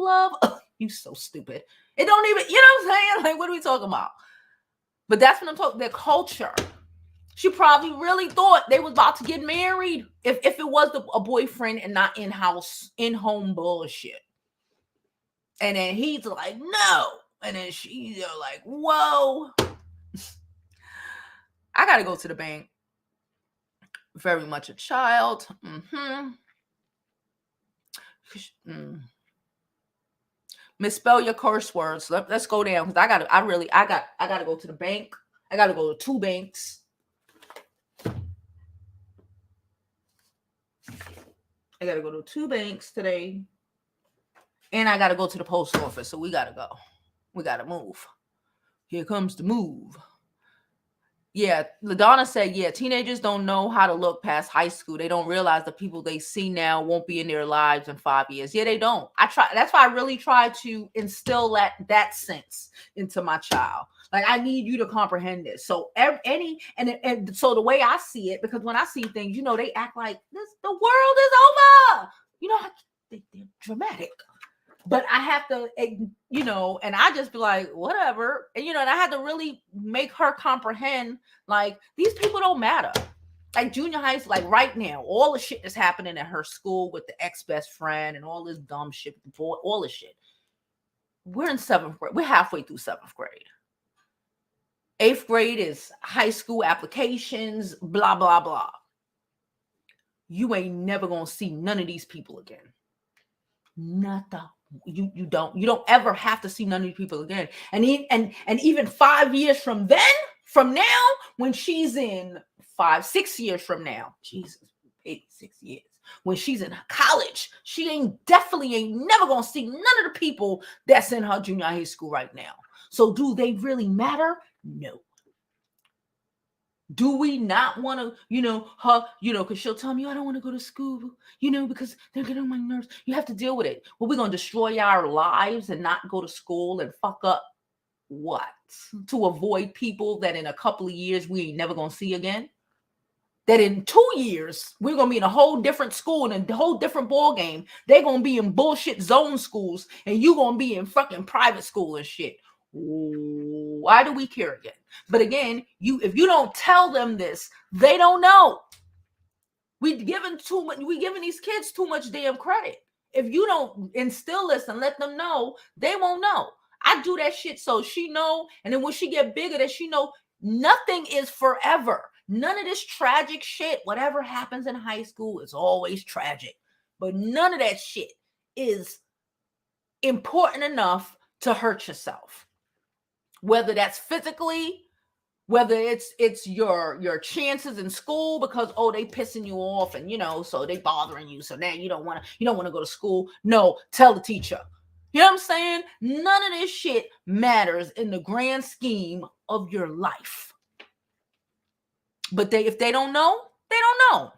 love, you so stupid. It don't even, you know what I'm saying? Like, what are we talking about? But that's what I'm talking, their culture. She probably really thought they was about to get married if it was a boyfriend and not in-home bullshit. And then he's like, no. And then she's like, whoa. I got to go to the bank. Very much a child. Misspell your curse words. Let's go down, because I got to go to the bank. I got to go to 2 banks. I got to go to 2 banks today. And I got to go to the post office. So we got to go. We got to move. Here comes the move. Yeah, LaDonna said, yeah, teenagers don't know how to look past high school. They don't realize the people they see now won't be in their lives in 5 years. Yeah, they don't. That's why I really try to instill that sense into my child. Like, I need you to comprehend this. So so the way I see it, because when I see things, they act like the world is over. They're dramatic. But I have to, and I just be like, whatever. And, and I had to really make her comprehend, like, these people don't matter. Like, junior high school, like right now, all the shit that's happening at her school with the ex-best friend and all this dumb shit with the boy, all this shit. We're in 7th grade. We're halfway through 7th grade. 8th grade is high school applications, blah, blah, blah. You ain't never going to see none of these people again. Nothing. You don't ever have to see none of these people again. And even 5 years from now, when she's in 6 years from now, Jesus, 6 years, when she's in college, she definitely ain't never gonna see none of the people that's in her junior high school right now. So do they really matter? No. Do we not want to, her, because she'll tell me, I don't want to go to school, because they're getting on my nerves. You have to deal with it. Well, we're going to destroy our lives and not go to school and fuck up what? To avoid people that in a couple of years we ain't never going to see again? That in 2 years, we're going to be in a whole different school and a whole different ball game. They're going to be in bullshit zone schools and you going to be in fucking private school and shit. Why do we care again? But again, if you don't tell them this, they don't know. We giving these kids too much damn credit. If you don't instill this and let them know, they won't know. I do that shit so she know, and then when she get bigger, that she know nothing is forever. None of this tragic shit, whatever happens in high school is always tragic. But none of that shit is important enough to hurt yourself. Whether that's physically, whether it's your chances in school because they pissing you off and so they bothering you, so now you don't want to go to school. No, tell the teacher. You know what I'm saying? None of this shit matters in the grand scheme of your life. But if they don't know, they don't know.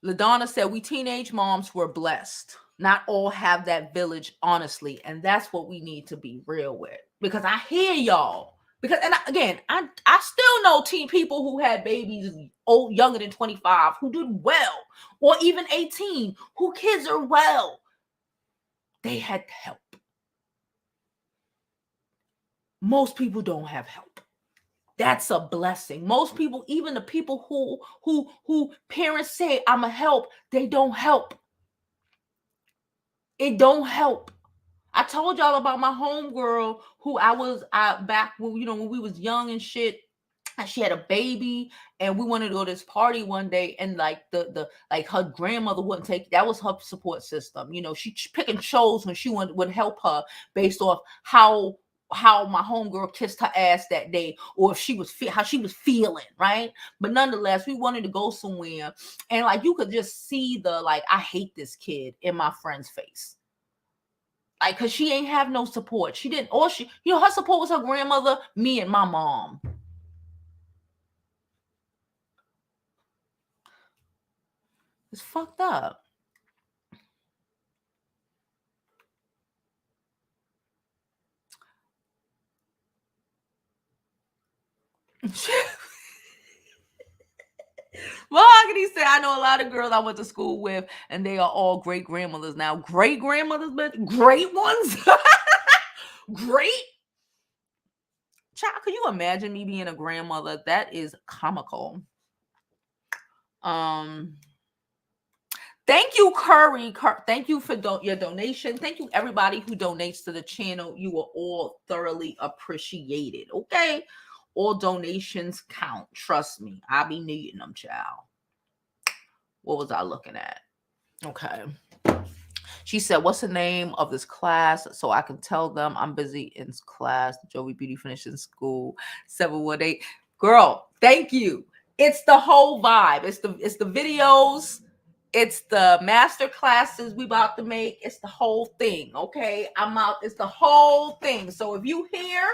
LaDonna said, we teenage moms were blessed. Not all have that village, honestly. And that's what we need to be real with. Because I hear y'all. I still know teen people who had babies younger than 25 who did well. Or even 18 who kids are well. They had help. Most people don't have help. That's a blessing. Most people, even the people who parents say, I'm a help, they don't help. It don't help. I told y'all about my homegirl who I was back when when we was young and shit. And she had a baby, and we wanted to go to this party one day, and like the her grandmother wouldn't take. That was her support system. She pick and chose when she would help her based off how my homegirl kissed her ass that day, or if she was how she was feeling, right? But nonetheless, we wanted to go somewhere, and like you could just see the I hate this kid in my friend's face. Like, cause she ain't have no support. She didn't, or her support was her grandmother, me, and my mom. It's fucked up. Mahogany said, I know a lot of girls I went to school with, and they are all great grandmothers now. Great grandmothers, but great ones. Great. Child, could you imagine me being a grandmother? That is comical. Thank you, Curry. Thank you for your donation. Thank you, everybody who donates to the channel. You are all thoroughly appreciated. Okay, all donations count. Trust me, I be needing them, child. What was I looking at? Okay. She said, what's the name of this class so I can tell them I'm busy in class? Jovi Beauty finishing school. 718. Girl, thank you. It's the whole vibe. It's the videos. It's the master classes we about to make. It's the whole thing. Okay. I'm out. It's the whole thing. So if you here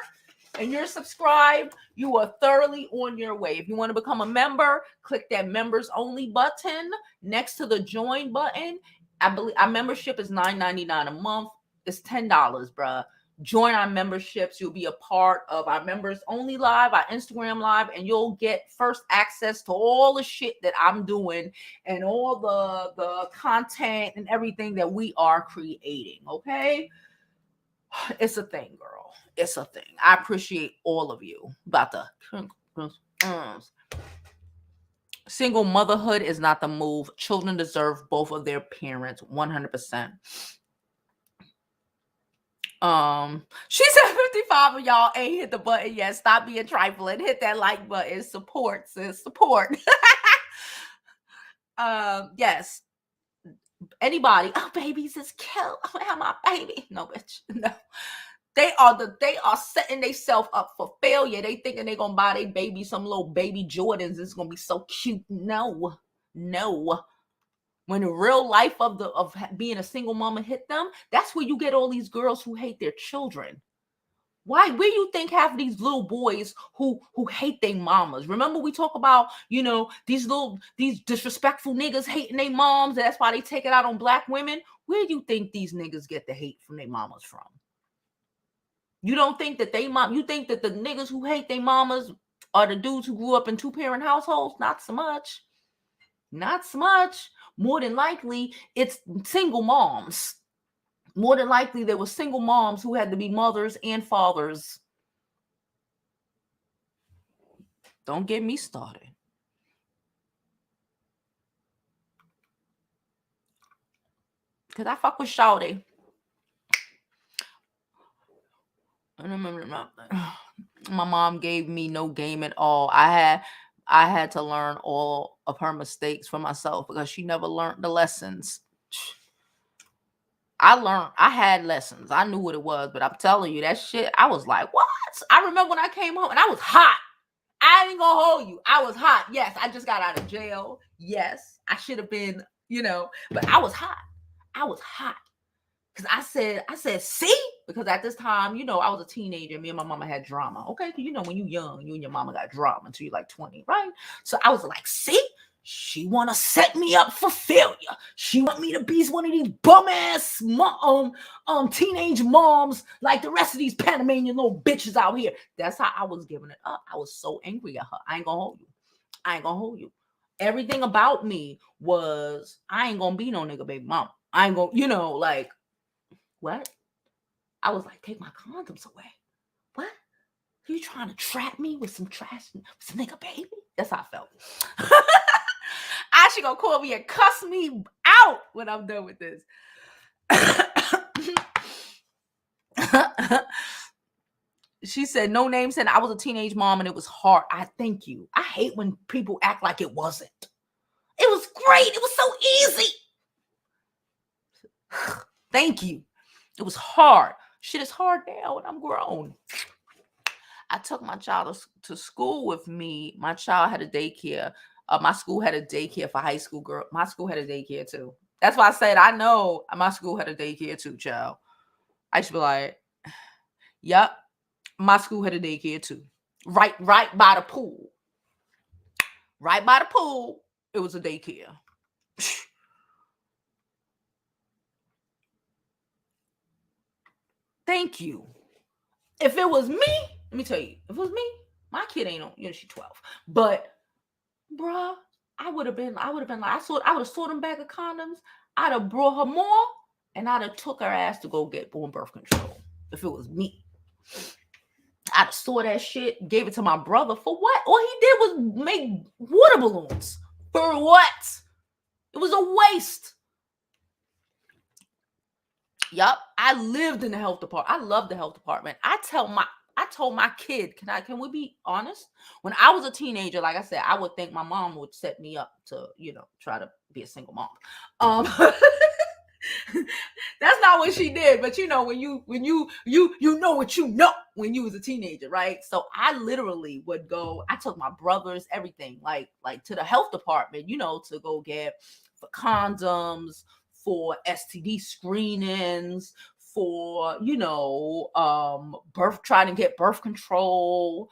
and you're subscribed, you are thoroughly on your way. If you want to become a member, click that members only button next to the join button. I believe our membership is $9.99 a month. It's $10, bruh. Join our memberships. You'll be a part of our members only live, our Instagram live, and you'll get first access to all the shit that I'm doing and all the content and everything that we are creating. Okay. It's a thing, girl. It's a thing. I appreciate all of you. About the single motherhood is not the move. Children deserve both of their parents 100%. She said 55 of y'all ain't hit the button yet. Stop being trifling. Hit that like button. Support, sis. Support. Yes. Anybody? Oh, babies is cute. I'm gonna have my baby. No, bitch. No. They are setting themselves up for failure. They thinking they're gonna buy their baby some little baby Jordans. It's gonna be so cute. No. When the real life of being a single mama hit them, that's where you get all these girls who hate their children. Why? Where you think half of these little boys who hate their mamas? Remember we talk about, these disrespectful niggas hating their moms. That's why they take it out on black women. Where do you think these niggas get the hate from their mamas from? You don't think that you think that the niggas who hate their mamas are the dudes who grew up in 2-parent households? Not so much. Not so much. More than likely, it's single moms. More than likely, there were single moms who had to be mothers and fathers. Don't get me started. Because I fuck with Shawty. My mom gave me no game at all. I had to learn all of her mistakes for myself because she never learned the lessons. I had lessons. I knew what it was, but I'm telling you, that shit, I was like, what? I remember when I came home and I was hot. I ain't gonna hold you. I was hot. Yes, I just got out of jail. Yes, I should have been, but I was hot. I was hot. Because I said, see? Because at this time, I was a teenager. Me and my mama had drama. Okay? Because when you're young, you and your mama got drama until you're like 20, right? So I was like, see? She want to set me up for failure. She want me to be one of these bum-ass teenage moms like the rest of these Panamanian little bitches out here. That's how I was giving it up. I was so angry at her. I ain't gonna hold you. Everything about me was, I ain't gonna be no nigga baby mom. I ain't gonna, like, what? I was like, take my condoms away. What? Are you trying to trap me with some trash, some nigga baby? That's how I felt. I should go call me and cuss me out when I'm done with this. She said, no name said I was a teenage mom and it was hard. I thank you. I hate when people act like it wasn't. It was great. It was so easy. Thank you. It was hard. Shit is hard now and I'm grown. I took my child to school with me. My child had a daycare. My school had a daycare for high school girls. My school had a daycare too. That's why I said I know my school had a daycare too, child. I should be like, yep, my school had a daycare too. Right by the pool. Right by the pool, it was a daycare. Thank you. If it was me, let me tell you, if it was me, my kid ain't on, she's 12. But, bruh, I would have been like, I would have sold them bag of condoms. I'd have brought her more, and I'd have took her ass to go get born birth control. If it was me, I'd have saw that shit, gave it to my brother for what? All he did was make water balloons. For what? It was a waste. Yup, I lived in the health department. I love the health department. I told my kid, can we be honest? When I was a teenager, like I said, I would think my mom would set me up to, try to be a single mom. That's not what she did, but when you know what you know when you was a teenager, right? So I literally would go, I took my brothers, everything, like to the health department, to go get for condoms, for STD screenings, for trying to get birth control,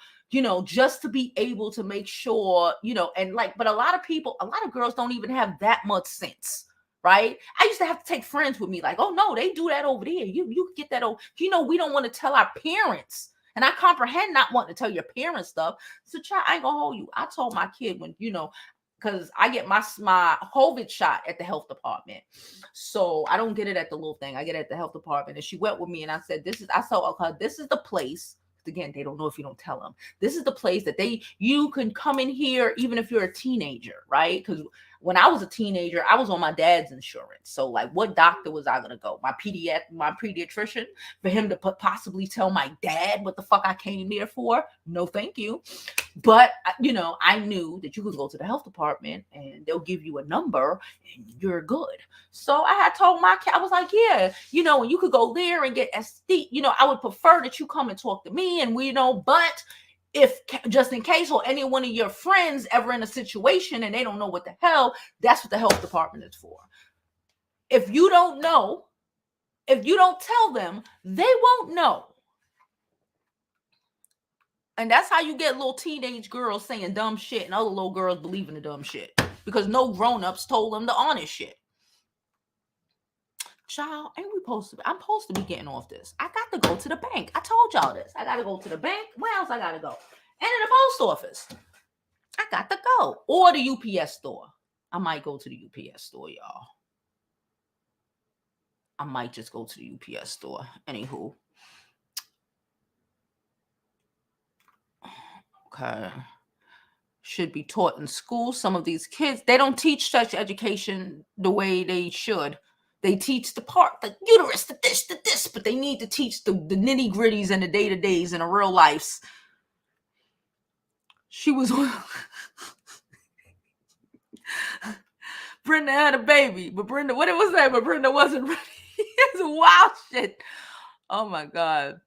just to be able to make sure, but a lot of girls don't even have that much sense. Right? I used to have to take friends with me, like, oh no, they do that over there. You get that over. We don't want to tell our parents. And I comprehend not wanting to tell your parents stuff. So child, I ain't gonna hold you. I told my kid when, because I get my COVID shot at the health department. So I don't get it at the little thing. I get it at the health department. And she went with me and I said, this is the place. Again, they don't know if you don't tell them. This is the place that you can come in here even if you're a teenager, right? Because when I was a teenager, I was on my dad's insurance. So like, what doctor was I gonna go? My pediatrician, for him to possibly tell my dad what the fuck I came there for? No, thank you. But I knew that you could go to the health department and they'll give you a number and you're good. So I had told my kid, I was like, yeah, and you could go there and get SD. I would prefer that you come and talk to me, and but if just in case, or any one of your friends ever in a situation and they don't know what the hell, that's what the health department is for. If you don't know, if you don't tell them, they won't know. And that's how you get little teenage girls saying dumb shit and other little girls believing the dumb shit because no grown-ups told them the honest shit. Child, I'm supposed to be getting off this. I got to go to the bank. I told y'all this. I got to go to the bank. Where else I got to go? And in the post office. I got to go. Or the UPS store. I might go to the UPS store, y'all. I might just go to the UPS store. Anywho. Okay. should be taught in school. Some of these kids, they don't teach sex education the way they should. They teach the part, the uterus, the this, but they need to teach the nitty gritties and the day-to-days and the real lives. She was on. Brenda had a baby, but Brenda, what it was that? But Brenda wasn't ready. It's wild shit. Oh my God.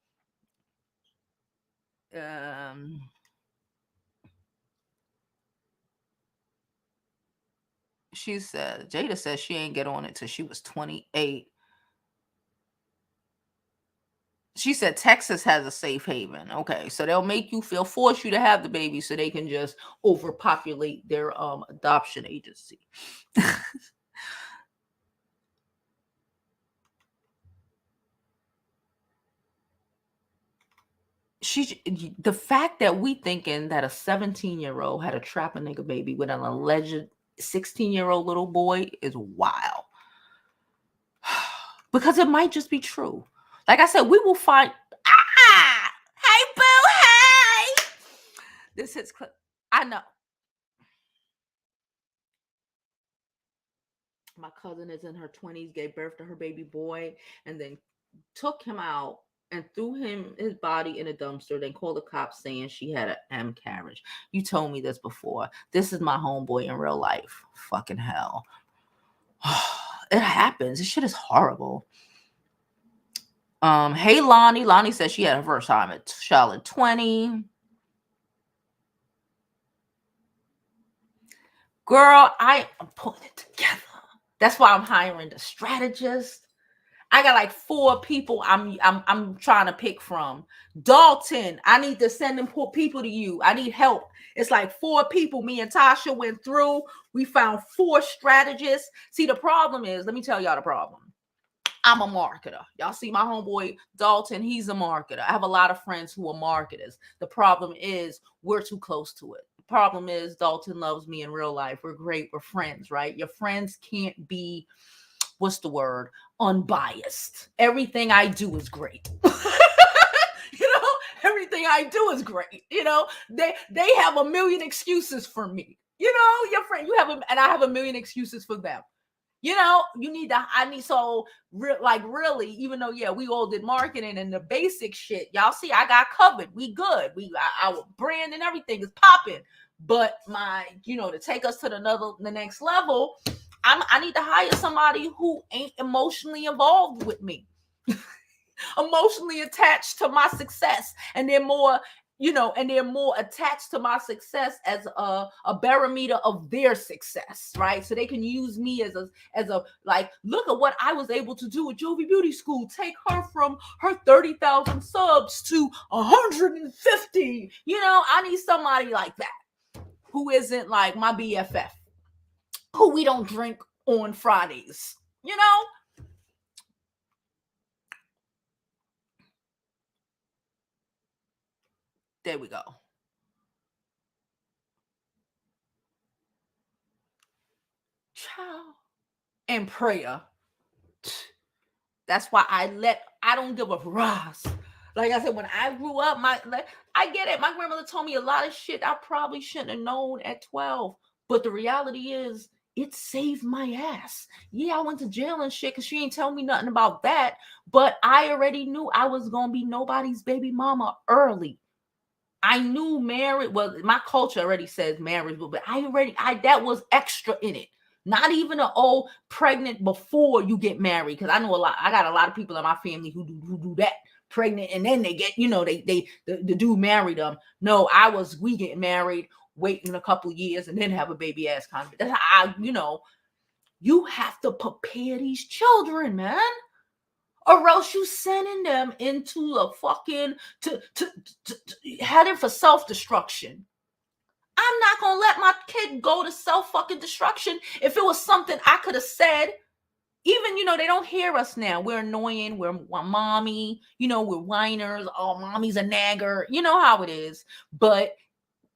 She said, Jada says she ain't get on it till she was 28. She said Texas has a safe haven. Okay, so they'll make you force you to have the baby so they can just overpopulate their adoption agency. The fact that we thinking that a 17-year-old had a trap a nigga baby with an alleged 16-year-old little boy is wild. Because it might just be true. Like I said, we will find. Hey boo, hey. This hits. I know. My cousin is in her 20s, gave birth to her baby boy, and then took him out and threw his body in a dumpster, then called the cops saying she had an miscarriage. You told me this before. This is my homeboy in real life. Fucking hell. It happens. This shit is horrible. Hey Lonnie. Lonnie says she had her first time at Charlotte 20. Girl, I am putting it together. That's why I'm hiring the strategist. I got like 4 people I'm trying to pick from. Dalton, I need to send them people to you. I need help. It's like 4 people. Me and Tasha went through. We found 4 strategists. See, the problem is, let me tell y'all the problem. I'm a marketer. Y'all see my homeboy Dalton, he's a marketer. I have a lot of friends who are marketers. The problem is we're too close to it. The problem is Dalton loves me in real life. We're great. We're friends, right? Your friends can't be, what's the word? Unbiased. Everything I do is great. Everything I do is great. They have a million excuses for me. Your friend, and I have a million excuses for them. Really, even though, yeah, we all did marketing and the basic shit, y'all see, I got covered. We good. Our brand and everything is popping. But to take us to the next level, I need to hire somebody who ain't emotionally involved with me, emotionally attached to my success, and they're more attached to my success as a barometer of their success, right? So they can use me as a like, look at what I was able to do with Jovi Beauty School. Take her from her 30,000 subs to 150. I need somebody like that who isn't like my BFF, who we don't drink on Fridays. There we go. Ciao. And prayer. That's why I don't give a ras. Like I said, when I grew up, I get it. My grandmother told me a lot of shit I probably shouldn't have known at 12. But the reality is, it saved my ass. Yeah, I went to jail and shit because she ain't tell me nothing about that. But I already knew I was going to be nobody's baby mama early. I knew marriage, well, my culture already says marriage, but that was extra in it. Not even pregnant before you get married. Because I got a lot of people in my family who do that, pregnant, and then they get, the dude married them. No, we getting married, waiting a couple of years, and then have a baby ass kind of. That's how you have to prepare these children, man. Or else you sending them into a fucking headed for self-destruction. I'm not gonna let my kid go to self-fucking destruction. If it was something I could have said, even, they don't hear us now. We're annoying. We're mommy. We're whiners. Oh, mommy's a nagger. You know how it is. But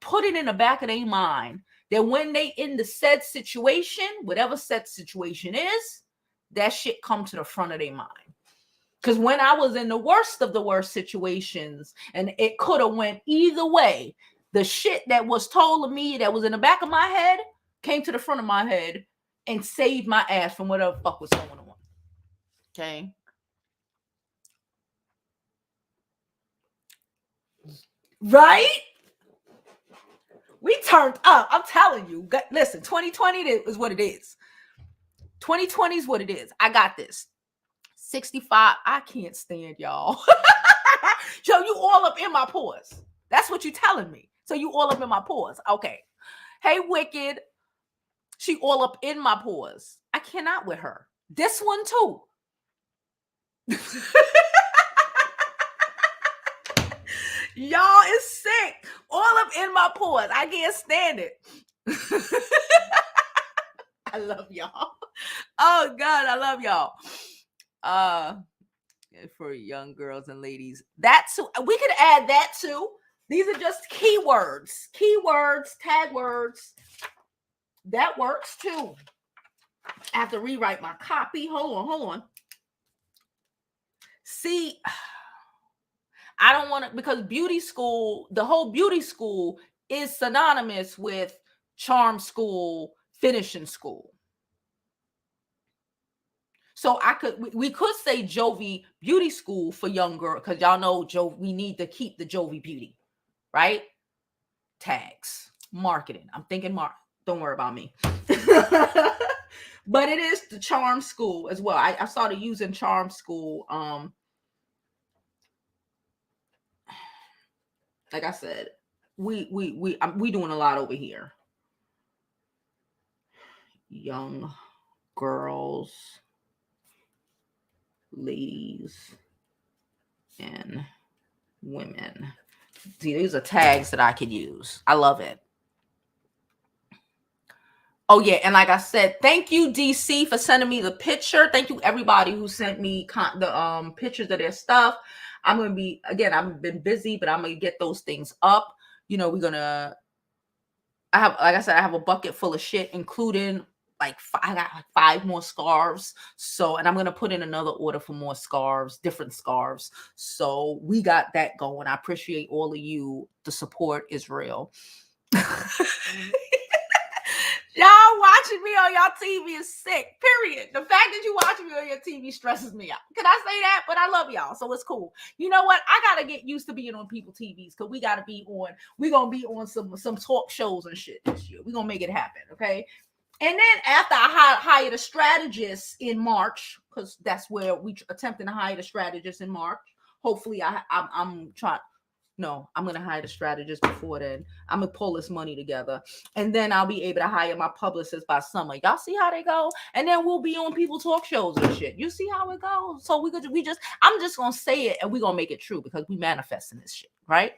put it in the back of their mind that when they in the said situation, whatever said situation is, that shit come to the front of their mind. Because when I was in the worst of the worst situations, and it could have went either way, The shit that was told of me that was in the back of my head came to the front of my head and saved my ass from whatever the fuck was going on. Okay. Right? We turned up. I'm telling you. Listen, 2020 is what it is. 2020 is what it is. I got this. 65. I can't stand y'all. Yo, you all up in my pores. That's what you're telling me. So you all up in my pores. Okay. Hey, Wicked. She all up in my pores. I cannot with her. This one too. Y'all is sick. All up in my pores. I can't stand it. I love y'all. Oh God, I love y'all. For young girls and ladies. That's we could add that too. These are just keywords, tag words. That works too. I have to rewrite my copy. Hold on. See, I don't want to, because beauty school, the whole beauty school is synonymous with charm school, finishing school. So we could say Jovi Beauty School for young girl, because y'all know we need to keep the Jovi Beauty, right? Tags, marketing. I'm thinking don't worry about me. But it is the charm school as well. I started using charm school. Like I said, we doing a lot over here. Young girls, ladies, and women. See, these are tags that I could use. I love it. Oh yeah, and like I said, thank you DC for sending me the picture. Thank you everybody who sent me the pictures of their stuff. I'm gonna be, again, I've been busy, but I'm gonna get those things up. You know, I have a bucket full of shit, including I got like 5 more scarves. So, and I'm gonna put in another order for more scarves, different scarves. So we got that going. I appreciate all of you. The support is real. Y'all watching me on y'all TV is sick, period. The fact that you watching me on your TV stresses me out. Can I say that? But I love y'all, so it's cool. You know what? I gotta get used to being on people's TVs, because we're gonna be on some talk shows and shit this year. We're gonna make it happen, okay? And then after I hired a strategist in March, because that's where we attempting to hire the strategist in March. Hopefully I'm trying. No, I'm going to hire the strategist before then. I'm going to pull this money together. And then I'll be able to hire my publicist by summer. Y'all see how they go? And then we'll be on people talk shows and shit. You see how it goes? So I'm just going to say it, and we're going to make it true, because we manifesting this shit, right?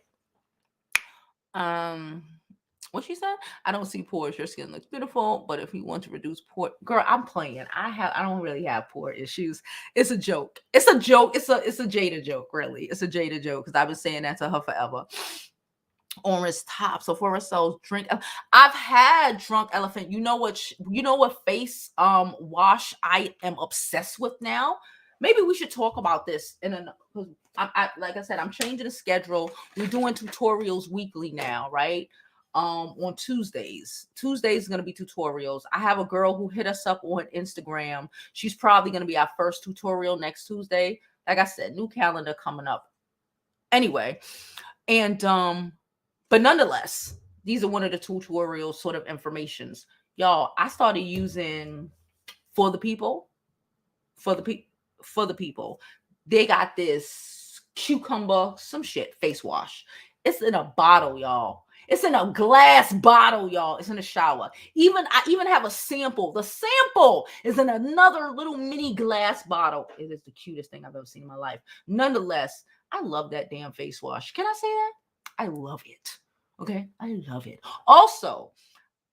What she said? I don't see pores. Your skin looks beautiful, but if you want to reduce pore, girl, I'm playing. I don't really have pore issues. It's a joke. It's a joke. It's a Jada joke, really. It's a Jada joke, because I've been saying that to her forever. Orange top. So for ourselves, drink. I've had Drunk Elephant. You know what face wash I am obsessed with now? Maybe we should talk about this like I said, I'm changing the schedule. We're doing tutorials weekly now, right? On Tuesdays. Tuesdays is going to be tutorials. I have a girl who hit us up on Instagram. She's probably going to be our first tutorial next Tuesday. Like I said, new calendar coming up. Anyway, and but nonetheless, these are one of the tutorial sort of informations. Y'all, I started using For the People. They got this cucumber, some shit, face wash. It's in a bottle, y'all. It's in a glass bottle, y'all. It's in the shower. I even have a sample. The sample is in another little mini glass bottle. It is the cutest thing I've ever seen in my life. Nonetheless, I love that damn face wash. Can I say that? I love it. Okay, I love it. Also,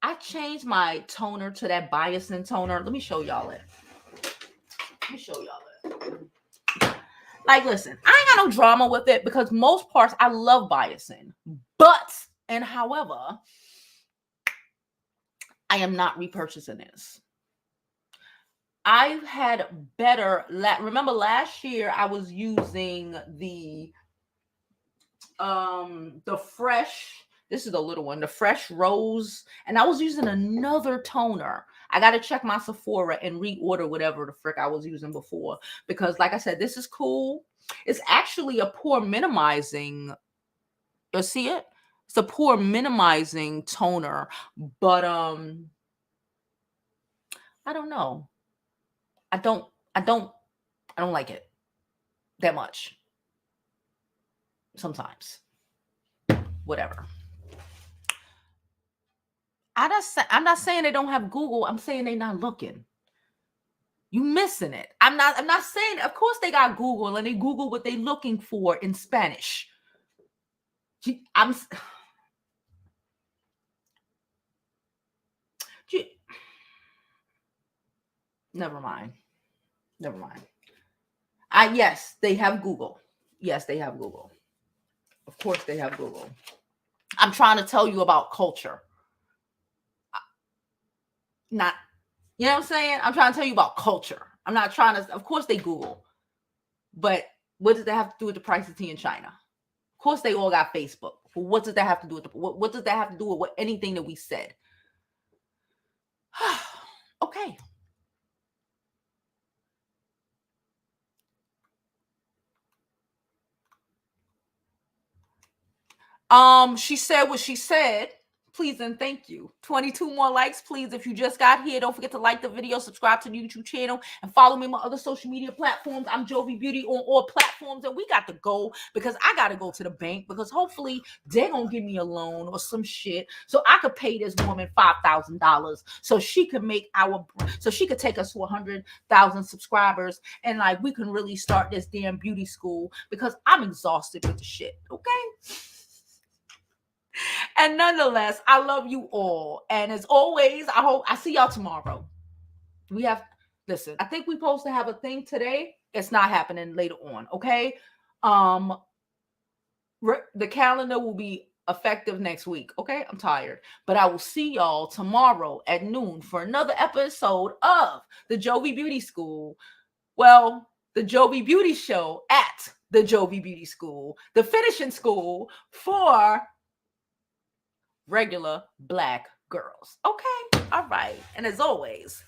I changed my toner to that biotin toner. Let me show y'all it. Like, listen, I ain't got no drama with it, because most parts I love biotin. However, I am not repurchasing this. I've had better. Remember last year I was using the fresh. This is the little one, the Fresh Rose. And I was using another toner. I got to check my Sephora and reorder whatever the frick I was using before. Because like I said, this is cool. It's actually a pore minimizing. You see it? It's a pore minimizing toner. But I don't know. I don't like it that much. Sometimes. Whatever. I'm not saying they don't have Google. I'm saying they're not looking. You missing it. I'm not saying, of course they got Google and they Google what they looking for in Spanish. Never mind. Yes, they have Google. Yes, they have Google. Of course they have Google. I'm trying to tell you about culture. Not, you know what I'm saying? I'm trying to tell you about culture. I'm not trying to, of course they Google. But what does that have to do with the price of tea in China? Of course they all got Facebook. But what does that have to do with what does that have to do with anything that we said? Okay. She said what she said. Please and thank you. 22 more likes, please. If you just got here, don't forget to like the video, subscribe to the YouTube channel, and follow me on my other social media platforms. I'm Jovi Beauty on all platforms, and we got to go because I got to go to the bank because hopefully they're going to give me a loan or some shit so I could pay this woman $5,000 so she could take us to 100,000 subscribers and like we can really start this damn beauty school because I'm exhausted with the shit, okay? And nonetheless, I love you all. And as always, I see y'all tomorrow. Listen, I think we're supposed to have a thing today. It's not happening later on, okay? The calendar will be effective next week, okay? I'm tired. But I will see y'all tomorrow at noon for another episode of the Jovi Beauty School. Well, the Jovi Beauty Show at the Jovi Beauty School, the finishing school for regular Black girls. Okay. All right. And as always,